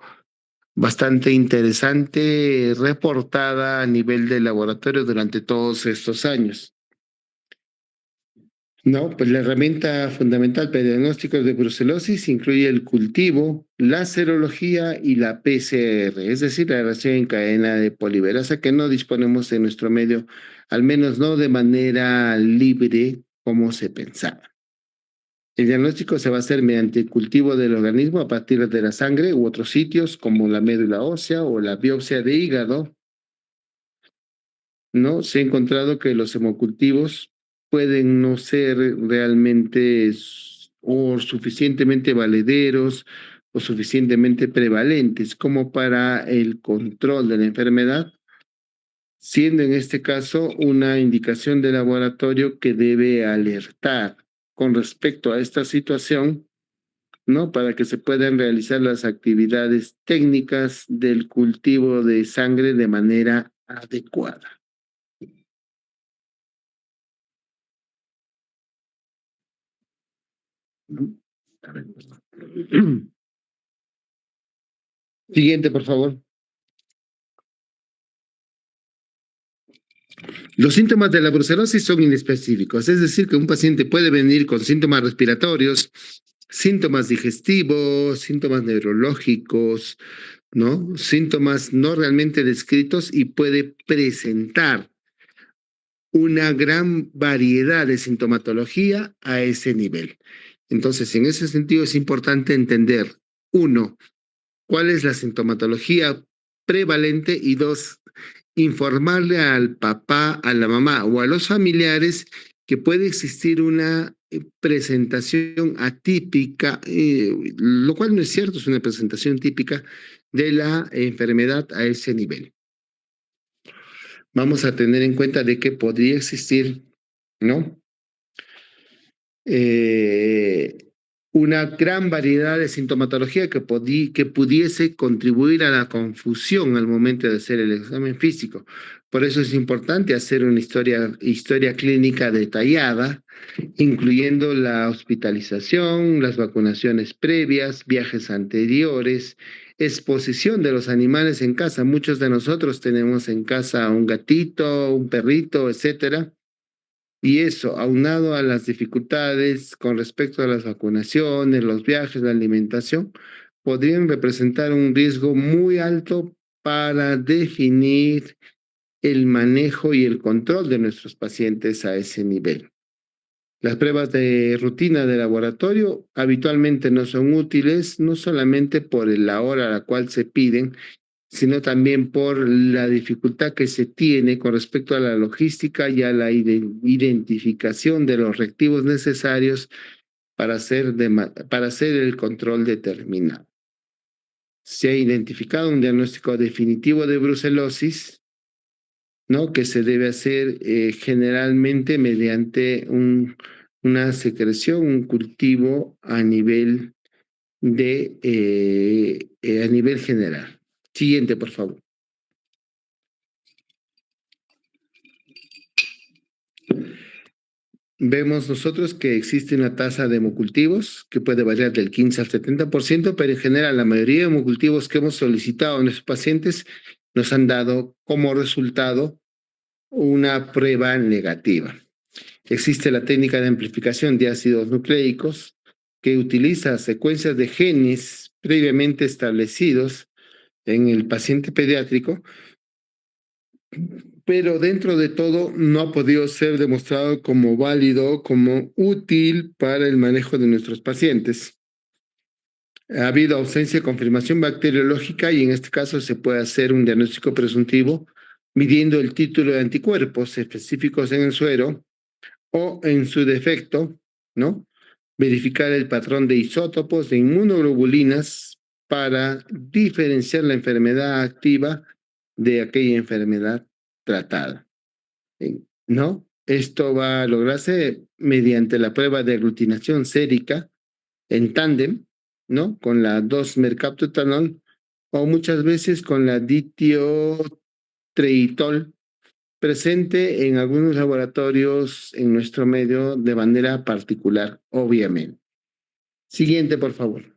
bastante interesante, reportada a nivel de laboratorio durante todos estos años. No, pues la herramienta fundamental para diagnósticos de brucelosis incluye el cultivo, la serología y la PCR, es decir, la reacción en cadena de polimerasa que no disponemos en nuestro medio, al menos no de manera libre como se pensaba. El diagnóstico se va a hacer mediante el cultivo del organismo a partir de la sangre u otros sitios como la médula ósea o la biopsia de hígado, ¿no? Se ha encontrado que los hemocultivos pueden no ser realmente o suficientemente valederos o suficientemente prevalentes como para el control de la enfermedad, siendo en este caso una indicación de laboratorio que debe alertar con respecto a esta situación, ¿no?, para que se puedan realizar las actividades técnicas del cultivo de sangre de manera adecuada. ¿No? A ver, perdón. Siguiente, por favor. Los síntomas de la brucelosis son inespecíficos, es decir, que un paciente puede venir con síntomas respiratorios, síntomas digestivos, síntomas neurológicos, ¿no?, síntomas no realmente descritos y puede presentar una gran variedad de sintomatología a ese nivel. Entonces, en ese sentido es importante entender, uno, cuál es la sintomatología prevalente y dos, informarle al papá, a la mamá o a los familiares que puede existir una presentación atípica, lo cual no es cierto, es una presentación típica de la enfermedad a ese nivel. vamos a tener en cuenta de que podría existir, ¿no? Una gran variedad de sintomatología que pudiese contribuir a la confusión al momento de hacer el examen físico. Por eso es importante hacer una historia clínica detallada, incluyendo la hospitalización, las vacunaciones previas, viajes anteriores, exposición de los animales en casa. Muchos de nosotros tenemos en casa un gatito, un perrito, etcétera. Y eso, aunado a las dificultades con respecto a las vacunaciones, los viajes, la alimentación, podrían representar un riesgo muy alto para definir el manejo y el control de nuestros pacientes a ese nivel. Las pruebas de rutina de laboratorio habitualmente no son útiles, no solamente por la hora a la cual se piden, sino también por la dificultad que se tiene con respecto a la logística y a la identificación de los reactivos necesarios para hacer el control determinado. Se ha identificado un diagnóstico definitivo de brucelosis, ¿no? Que se debe hacer generalmente mediante una secreción, un cultivo a nivel a nivel general. Siguiente, por favor. Vemos nosotros que existe una tasa de hemocultivos que puede variar del 15 al 70%, pero en general la mayoría de hemocultivos que hemos solicitado a nuestros pacientes nos han dado como resultado una prueba negativa. Existe la técnica de amplificación de ácidos nucleicos que utiliza secuencias de genes previamente establecidos en el paciente pediátrico, pero dentro de todo no ha podido ser demostrado como válido, como útil para el manejo de nuestros pacientes. Ha habido ausencia de confirmación bacteriológica y en este caso se puede hacer un diagnóstico presuntivo midiendo el título de anticuerpos específicos en el suero o en su defecto, ¿no? Verificar el patrón de isótopos de inmunoglobulinas para diferenciar la enfermedad activa de aquella enfermedad tratada, ¿no? Esto va a lograrse mediante la prueba de aglutinación sérica en tándem, ¿no? Con la 2-mercaptoetanol o muchas veces con la ditiotreitol presente en algunos laboratorios en nuestro medio de manera particular, obviamente. Siguiente, por favor.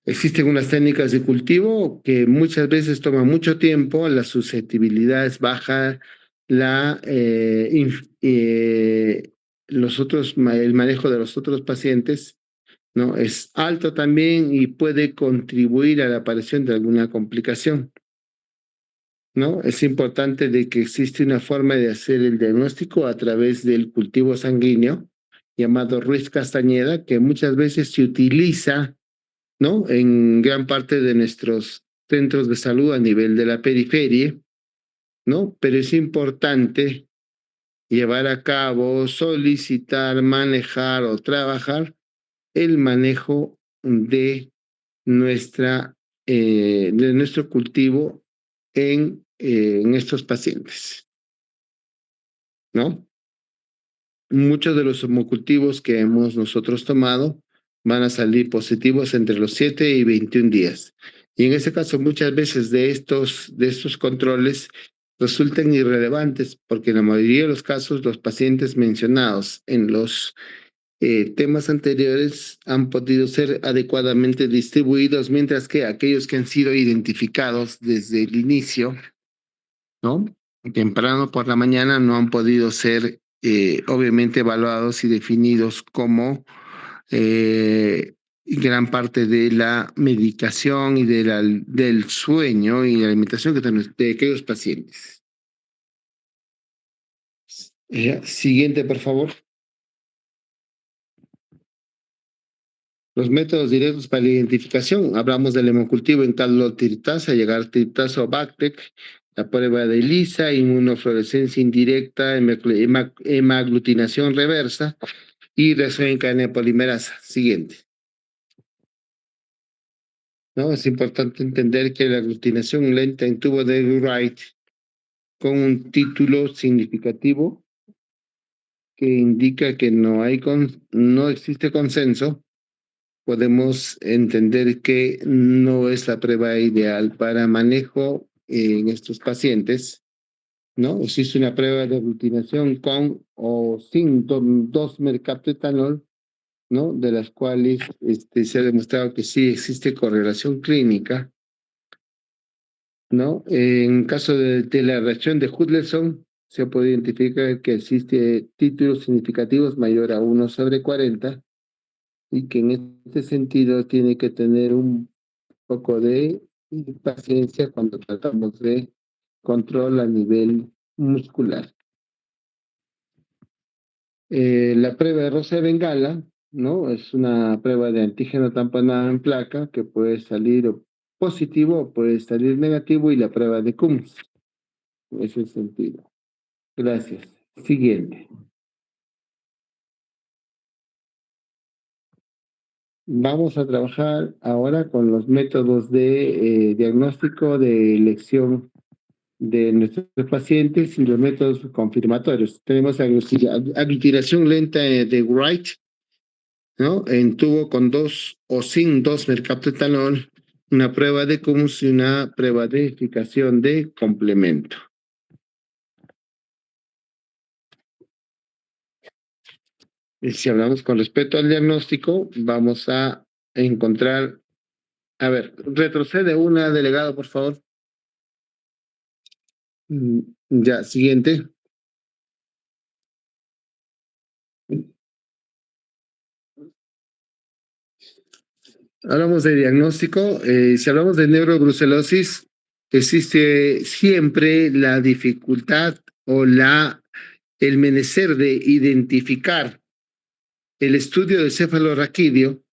Existen unas técnicas de cultivo que muchas veces toman mucho tiempo, la susceptibilidad es baja, el manejo de los otros pacientes, ¿no? Es alto también y puede contribuir a la aparición de alguna complicación, ¿no? Es importante de que existe una forma de hacer el diagnóstico a través del cultivo sanguíneo llamado Ruiz Castañeda, que muchas veces se utiliza, ¿no? En gran parte de nuestros centros de salud a nivel de la periferia, ¿no? Pero es importante llevar a cabo, solicitar, manejar o trabajar el manejo nuestra, de nuestro cultivo en estos pacientes, ¿no? Muchos de los homocultivos que hemos nosotros tomado van a salir positivos entre los 7 y 21 días. Y en ese caso, muchas veces de estos controles resultan irrelevantes porque en la mayoría de los casos los pacientes mencionados en los temas anteriores han podido ser adecuadamente distribuidos, mientras que aquellos que han sido identificados desde el inicio, ¿no? Temprano por la mañana no han podido ser obviamente evaluados y definidos como gran parte de la medicación y del sueño y la alimentación que tenemos de aquellos pacientes. Siguiente, por favor. Los métodos directos para la identificación, hablamos del hemocultivo en calotirtasa, llegar tirtasa o Bactec, la prueba de ELISA, inmunofluorescencia indirecta, hemaglutinación reversa y reacción en cadena de polimerasa. Siguiente. ¿no? Es importante entender que la aglutinación lenta en tubo de Wright con un título significativo que indica que no existe consenso, podemos entender que no es la prueba ideal para manejo en estos pacientes, ¿no? Existe una prueba de aglutinación con o sin 2-mercaptoetanol, ¿no? De las cuales se ha demostrado que sí existe correlación clínica, ¿no? En caso de la reacción de Hudson, se puede identificar que existe títulos significativos mayor a 1/40 y que en este sentido tiene que tener un poco de paciencia cuando tratamos de control a nivel muscular. La prueba de Rosa de Bengala, ¿no? Es una prueba de antígeno tamponado en placa que puede salir positivo o puede salir negativo y la prueba de Coombs. En ese sentido. Gracias. Siguiente. Vamos a trabajar ahora con los métodos de diagnóstico de elección de nuestros pacientes y los métodos confirmatorios. Tenemos aglutinación lenta de Wright, ¿no? En tubo con 2 o sin 2-mercaptoetanol, una prueba de Coombs y una prueba de eficacia de complemento. Y si hablamos con respecto al diagnóstico, vamos a encontrar, a ver, retrocede una, delegado, por favor. Ya, siguiente. Hablamos de diagnóstico. Si hablamos de neurobrucelosis, existe siempre la dificultad o el menester de identificar el estudio del cefalorraquídeo,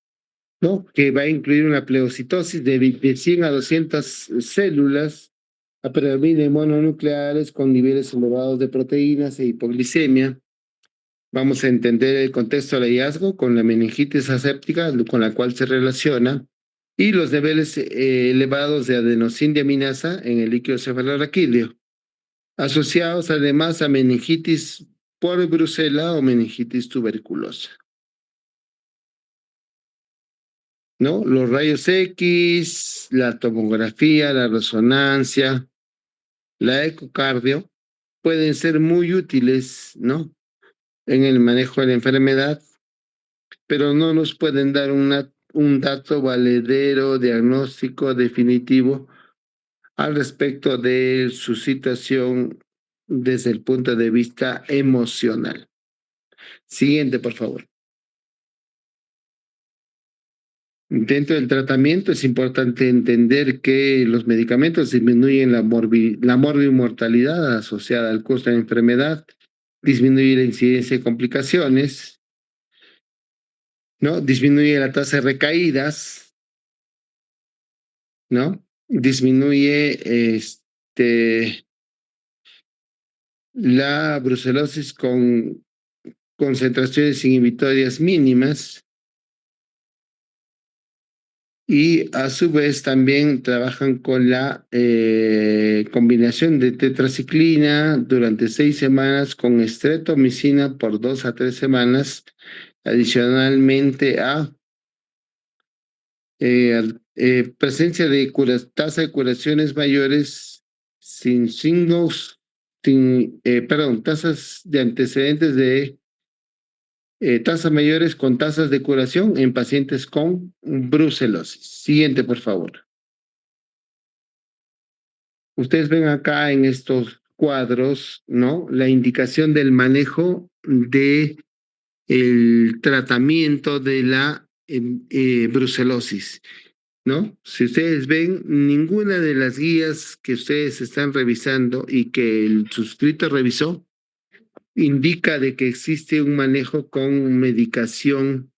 ¿no? Que va a incluir una pleocitosis de 100 a 200 células, a predominio mononucleares con niveles elevados de proteínas e hipoglicemia. Vamos a entender el contexto del hallazgo con la meningitis aséptica, con la cual se relaciona, y los niveles elevados de adenosíndiaminasa en el líquido cefalorraquídeo, asociados además a meningitis por brucela o meningitis tuberculosa. ¿No? Los rayos X, la tomografía, la resonancia, la ecocardio pueden ser muy útiles, ¿no? En el manejo de la enfermedad, pero no nos pueden dar un dato valedero, diagnóstico definitivo al respecto de su situación desde el punto de vista emocional. Siguiente, por favor. Dentro del tratamiento es importante entender que los medicamentos disminuyen la morbimortalidad asociada al costo de la enfermedad, disminuye la incidencia de complicaciones, ¿no? Disminuye la tasa de recaídas, ¿no? Disminuye la brucelosis con concentraciones inhibitorias mínimas y a su vez también trabajan con la combinación de tetraciclina durante 6 semanas con estreptomicina por 2 a 3 semanas, adicionalmente a presencia de tasa de curaciones mayores sin signos, tasas de antecedentes de tasas mayores con tasas de curación en pacientes con brucelosis. Siguiente, por favor. Ustedes ven acá en estos cuadros, ¿no? La indicación del manejo de el tratamiento de la brucelosis, ¿no? Si ustedes ven, ninguna de las guías que ustedes están revisando y que el suscrito revisó indica de que existe un manejo con medicación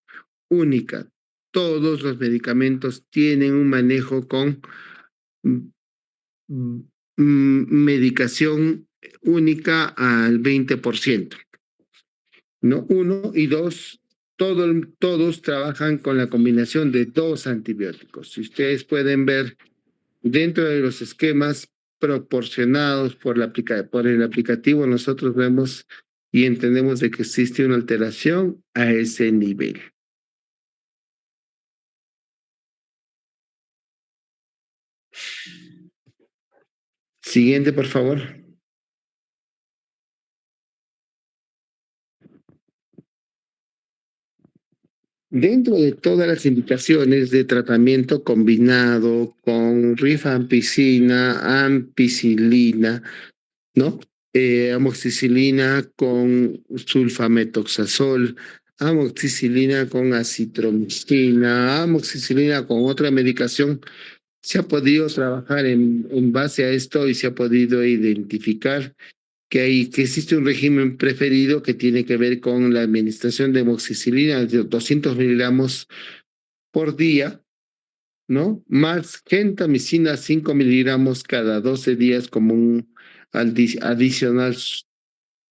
única. Todos los medicamentos tienen un manejo con medicación única al 20%. ¿No? Uno, y dos, todos trabajan con la combinación de 2 antibióticos. Si ustedes pueden ver dentro de los esquemas proporcionados por el aplicativo, nosotros vemos y entendemos de que existe una alteración a ese nivel. Siguiente, por favor. Dentro de todas las indicaciones de tratamiento combinado con rifampicina, ampicilina, ¿no? Amoxicilina con sulfametoxazol, amoxicilina con acitromicina, amoxicilina con otra medicación. Se ha podido trabajar en base a esto y se ha podido identificar que existe un régimen preferido que tiene que ver con la administración de amoxicilina de 200 miligramos por día, ¿no? Más gentamicina 5 miligramos cada 12 días como un adicional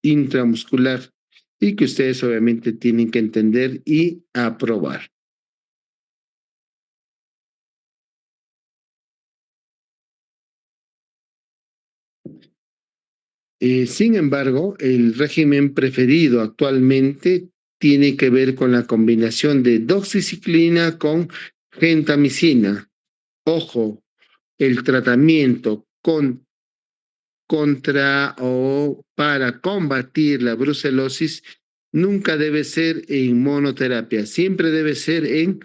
intramuscular y que ustedes obviamente tienen que entender y aprobar. Sin embargo, el régimen preferido actualmente tiene que ver con la combinación de doxiciclina con gentamicina. Ojo, el tratamiento contra o para combatir la brucelosis nunca debe ser en monoterapia, siempre debe ser en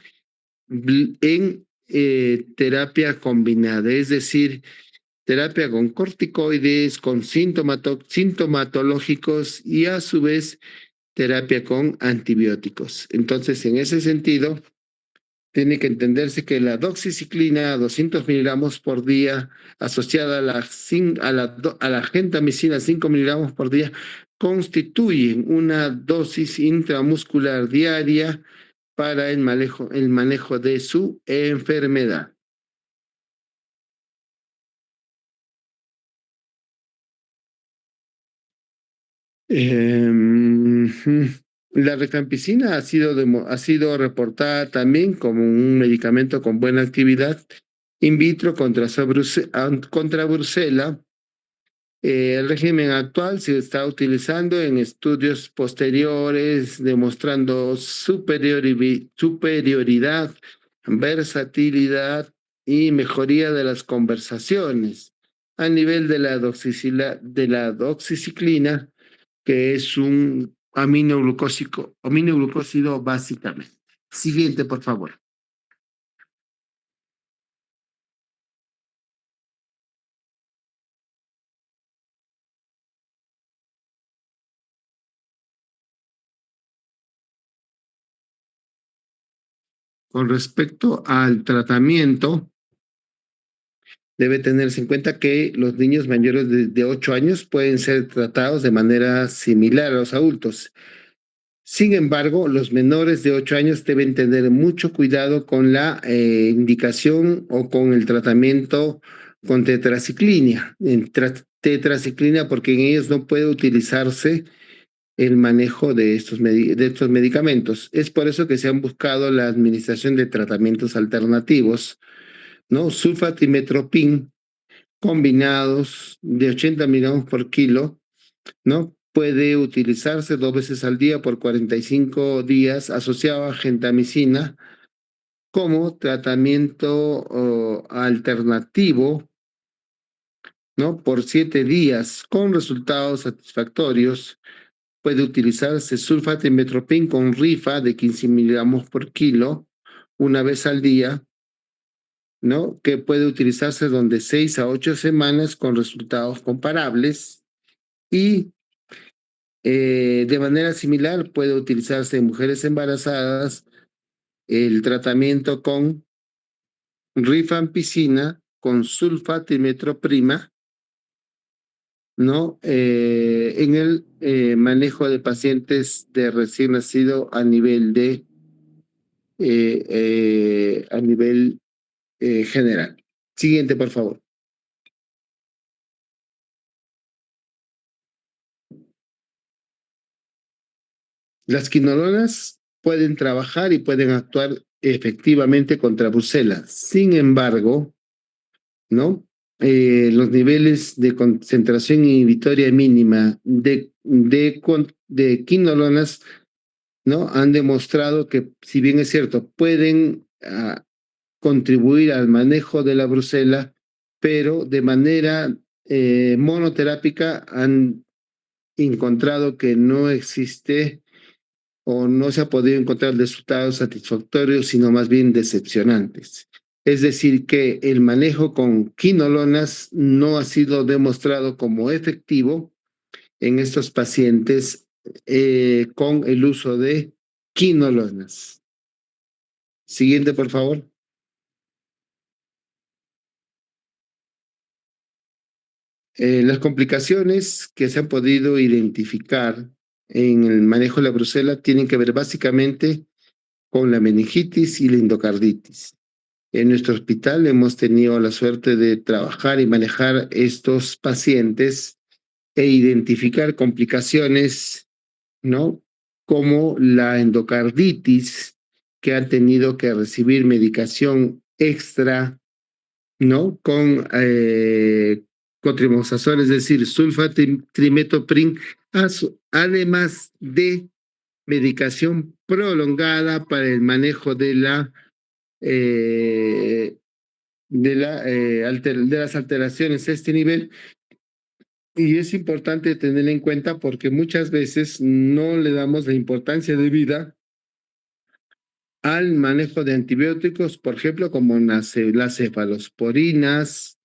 terapia combinada, es decir, terapia con corticoides, con sintomatológicos y a su vez terapia con antibióticos. Entonces, en ese sentido, tiene que entenderse que la doxiciclina, 200 miligramos por día, asociada a la gentamicina, 5 miligramos por día, constituyen una dosis intramuscular diaria para el manejo de su enfermedad. La rifampicina ha sido reportada también como un medicamento con buena actividad in vitro contra brucela. El régimen actual se está utilizando en estudios posteriores, demostrando superioridad, versatilidad y mejoría de las conversaciones a nivel de de la doxiciclina, que es un aminoglucósido básicamente. Siguiente, por favor. Con respecto al tratamiento, debe tenerse en cuenta que los niños mayores de 8 años pueden ser tratados de manera similar a los adultos. Sin embargo, los menores de 8 años deben tener mucho cuidado con la indicación o con el tratamiento con tetraciclina. Tetraciclina porque en ellos no puede utilizarse el manejo de de estos medicamentos. Es por eso que se han buscado la administración de tratamientos alternativos, ¿no? Sulfatimetropin combinados de 80 miligramos por kilo, ¿no? Puede utilizarse 2 veces al día por 45 días asociado a gentamicina como tratamiento alternativo, ¿no? Por 7 días con resultados satisfactorios. Puede utilizarse sulfatimetropin con rifa de 15 miligramos por kilo 1 vez al día, ¿no? Que puede utilizarse donde 6 a 8 semanas con resultados comparables y de manera similar puede utilizarse en mujeres embarazadas el tratamiento con rifampicina, con sulfatimetroprima, ¿no? En el manejo de pacientes de recién nacido a nivel general. Siguiente, por favor. Las quinolonas pueden trabajar y pueden actuar efectivamente contra Bruselas. Sin embargo, ¿no? Los niveles de concentración inhibitoria mínima de quinolonas, ¿no? Han demostrado que, si bien es cierto, pueden contribuir al manejo de la brucela, pero de manera monoterápica han encontrado que no existe o no se ha podido encontrar resultados satisfactorios, sino más bien decepcionantes. Es decir, que el manejo con quinolonas no ha sido demostrado como efectivo en estos pacientes con el uso de quinolonas. Siguiente, por favor. Las complicaciones que se han podido identificar en el manejo de la brucela tienen que ver básicamente con la meningitis y la endocarditis. En nuestro hospital hemos tenido la suerte de trabajar y manejar estos pacientes e identificar complicaciones, ¿no? Como la endocarditis, que han tenido que recibir medicación extra, ¿no? Con cotrimoxazol, es decir, sulfatrimetoprim, además de medicación prolongada para el manejo eh, de las alteraciones a este nivel. Y es importante tener en cuenta porque muchas veces no le damos la importancia debida al manejo de antibióticos, por ejemplo, como las cefalosporinas,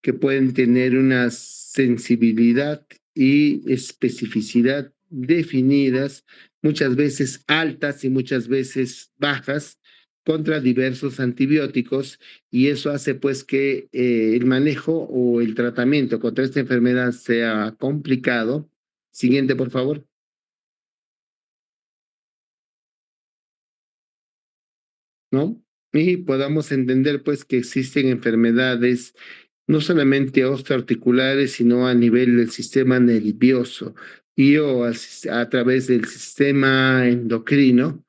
que pueden tener una sensibilidad y especificidad definidas, muchas veces altas y muchas veces bajas, contra diversos antibióticos, y eso hace pues que el manejo o el tratamiento contra esta enfermedad sea complicado. Siguiente, por favor. ¿No? Y podamos entender pues que existen enfermedades no solamente osteoarticulares, sino a nivel del sistema nervioso y o a través del sistema endocrino,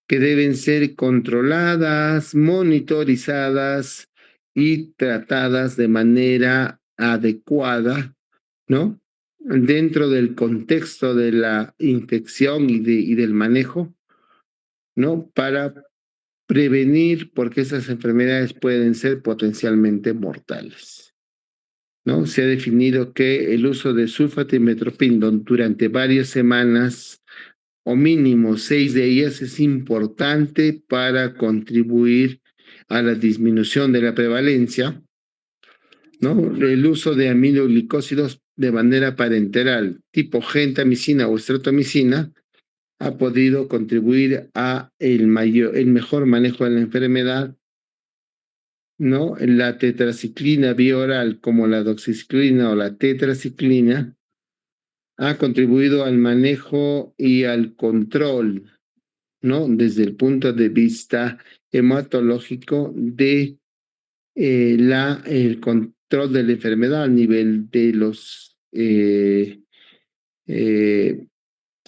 que deben ser controladas, monitorizadas y tratadas de manera adecuada, ¿no? Dentro del contexto de la infección y del manejo, ¿no? Para prevenir, porque esas enfermedades pueden ser potencialmente mortales, ¿no? Se ha definido que el uso de sulfametropindol durante varias semanas o mínimo 6 de ellas es importante para contribuir a la disminución de la prevalencia, ¿no? El uso de aminoglicósidos de manera parenteral, tipo gentamicina o estreptomicina, ha podido contribuir a el mejor manejo de la enfermedad, ¿no? La tetraciclina vía oral, como la doxiciclina o la tetraciclina, ha contribuido al manejo y al control, ¿no? Desde el punto de vista hematológico de el control de la enfermedad a nivel de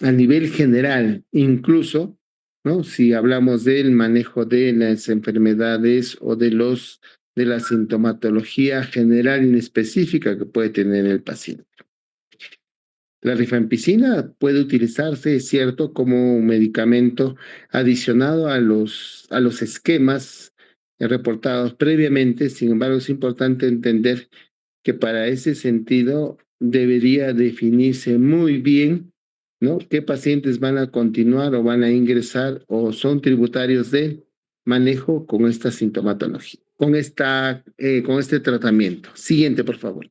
a nivel general, incluso, ¿no? Si hablamos del manejo de las enfermedades o de la sintomatología general inespecífica que puede tener el paciente. La rifampicina puede utilizarse, es cierto, como un medicamento adicionado a los esquemas reportados previamente. Sin embargo, es importante entender que para ese sentido debería definirse muy bien, ¿no? ¿Qué pacientes van a continuar o van a ingresar o son tributarios de manejo con esta sintomatología, con este tratamiento? Siguiente, por favor.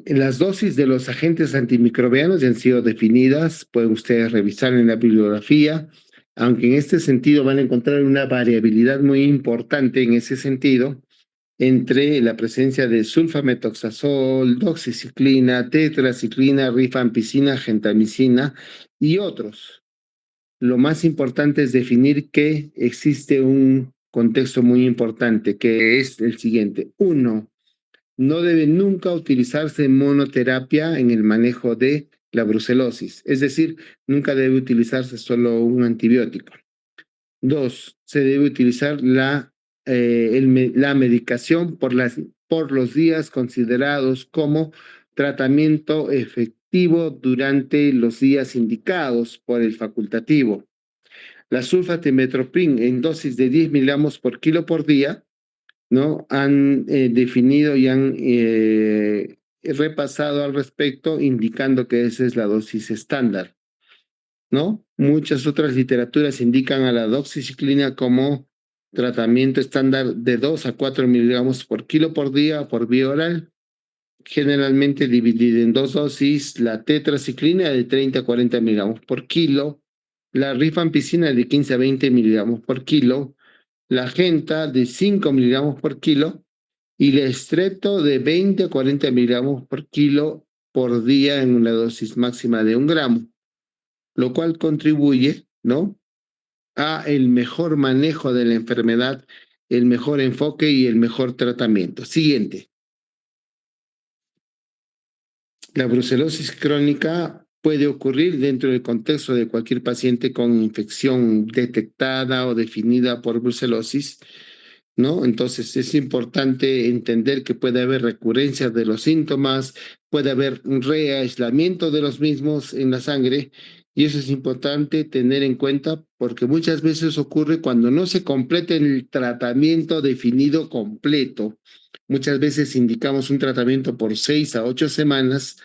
Las dosis de los agentes antimicrobianos ya han sido definidas, pueden ustedes revisar en la bibliografía, aunque en este sentido van a encontrar una variabilidad muy importante en ese sentido entre la presencia de sulfametoxazol, doxiciclina, tetraciclina, rifampicina, gentamicina y otros. Lo más importante es definir que existe un contexto muy importante, que es el siguiente. Uno, no debe nunca utilizarse monoterapia en el manejo de la brucelosis, es decir, nunca debe utilizarse solo un antibiótico. 2, se debe utilizar la medicación por los días considerados como tratamiento efectivo durante los días indicados por el facultativo. La sulfametropin en dosis de 10 miligramos por kilo por día, ¿no? Han definido y han repasado al respecto, indicando que esa es la dosis estándar, ¿no? Muchas otras literaturas indican a la doxiciclina como tratamiento estándar de 2 a 4 miligramos por kilo por día por vía oral, generalmente dividida en 2 dosis, la tetraciclina de 30 a 40 miligramos por kilo, la rifampicina de 15 a 20 miligramos por kilo, la genta de 5 miligramos por kilo y el estrepto de 20 a 40 miligramos por kilo por día en una dosis máxima de 1 gramo, lo cual contribuye, ¿no?, a el mejor manejo de la enfermedad, el mejor enfoque y el mejor tratamiento. Siguiente. La brucelosis crónica puede ocurrir dentro del contexto de cualquier paciente con infección detectada o definida por brucelosis, ¿no? Entonces es importante entender que puede haber recurrencia de los síntomas, puede haber un reaislamiento de los mismos en la sangre, y eso es importante tener en cuenta porque muchas veces ocurre cuando no se completa el tratamiento definido completo. Muchas veces indicamos un tratamiento por 6 a 8 semanas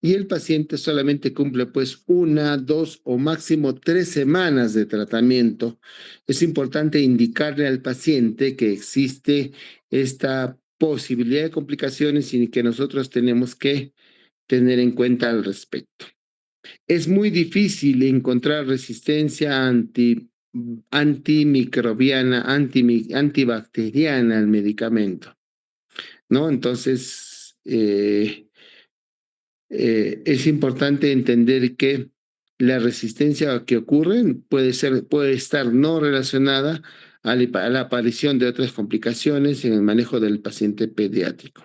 y el paciente solamente cumple pues 1, 2 o máximo 3 semanas de tratamiento. Es importante indicarle al paciente que existe esta posibilidad de complicaciones y que nosotros tenemos que tener en cuenta al respecto. Es muy difícil encontrar resistencia antimicrobiana, antibacteriana al medicamento, ¿no? Entonces, es importante entender que la resistencia que ocurre puede estar no relacionada a la aparición de otras complicaciones en el manejo del paciente pediátrico.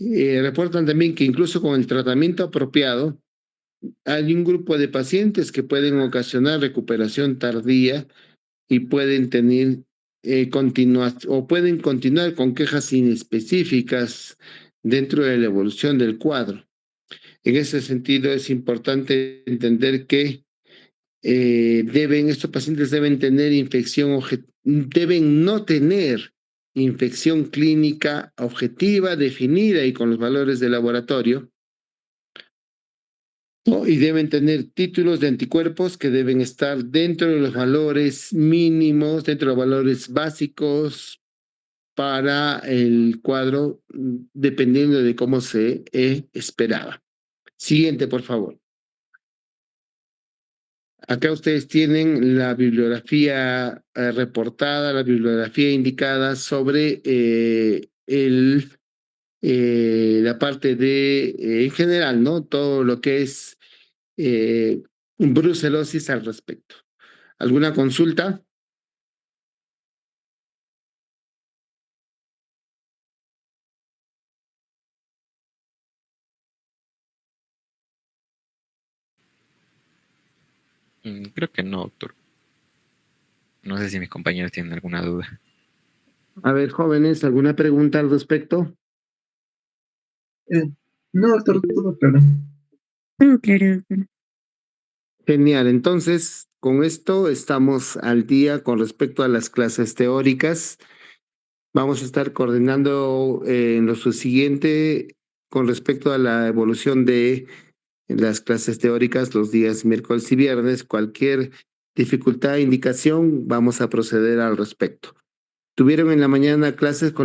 Reportan también que incluso con el tratamiento apropiado, hay un grupo de pacientes que pueden ocasionar recuperación tardía y pueden tener pueden continuar con quejas inespecíficas dentro de la evolución del cuadro. En ese sentido, es importante entender que estos pacientes deben tener deben no tener infección clínica objetiva, definida y con los valores de laboratorio, ¿no? Y deben tener títulos de anticuerpos que deben estar dentro de los valores mínimos, dentro de los valores básicos para el cuadro, dependiendo de cómo se esperaba. Siguiente, por favor. Acá ustedes tienen la bibliografía reportada, la bibliografía indicada sobre la parte de, en general, ¿no? Todo lo que es brucelosis al respecto. ¿Alguna consulta? Creo que no, doctor. No sé si mis compañeros tienen alguna duda. A ver, jóvenes, ¿alguna pregunta al respecto? No, doctor, todo claro. Todo claro, doctor. Genial, entonces con esto estamos al día con respecto a las clases teóricas. Vamos a estar coordinando en lo siguiente con respecto a la evolución de las clases teóricas los días miércoles y viernes. Cualquier dificultad, indicación, vamos a proceder al respecto. Tuvieron en la mañana clases con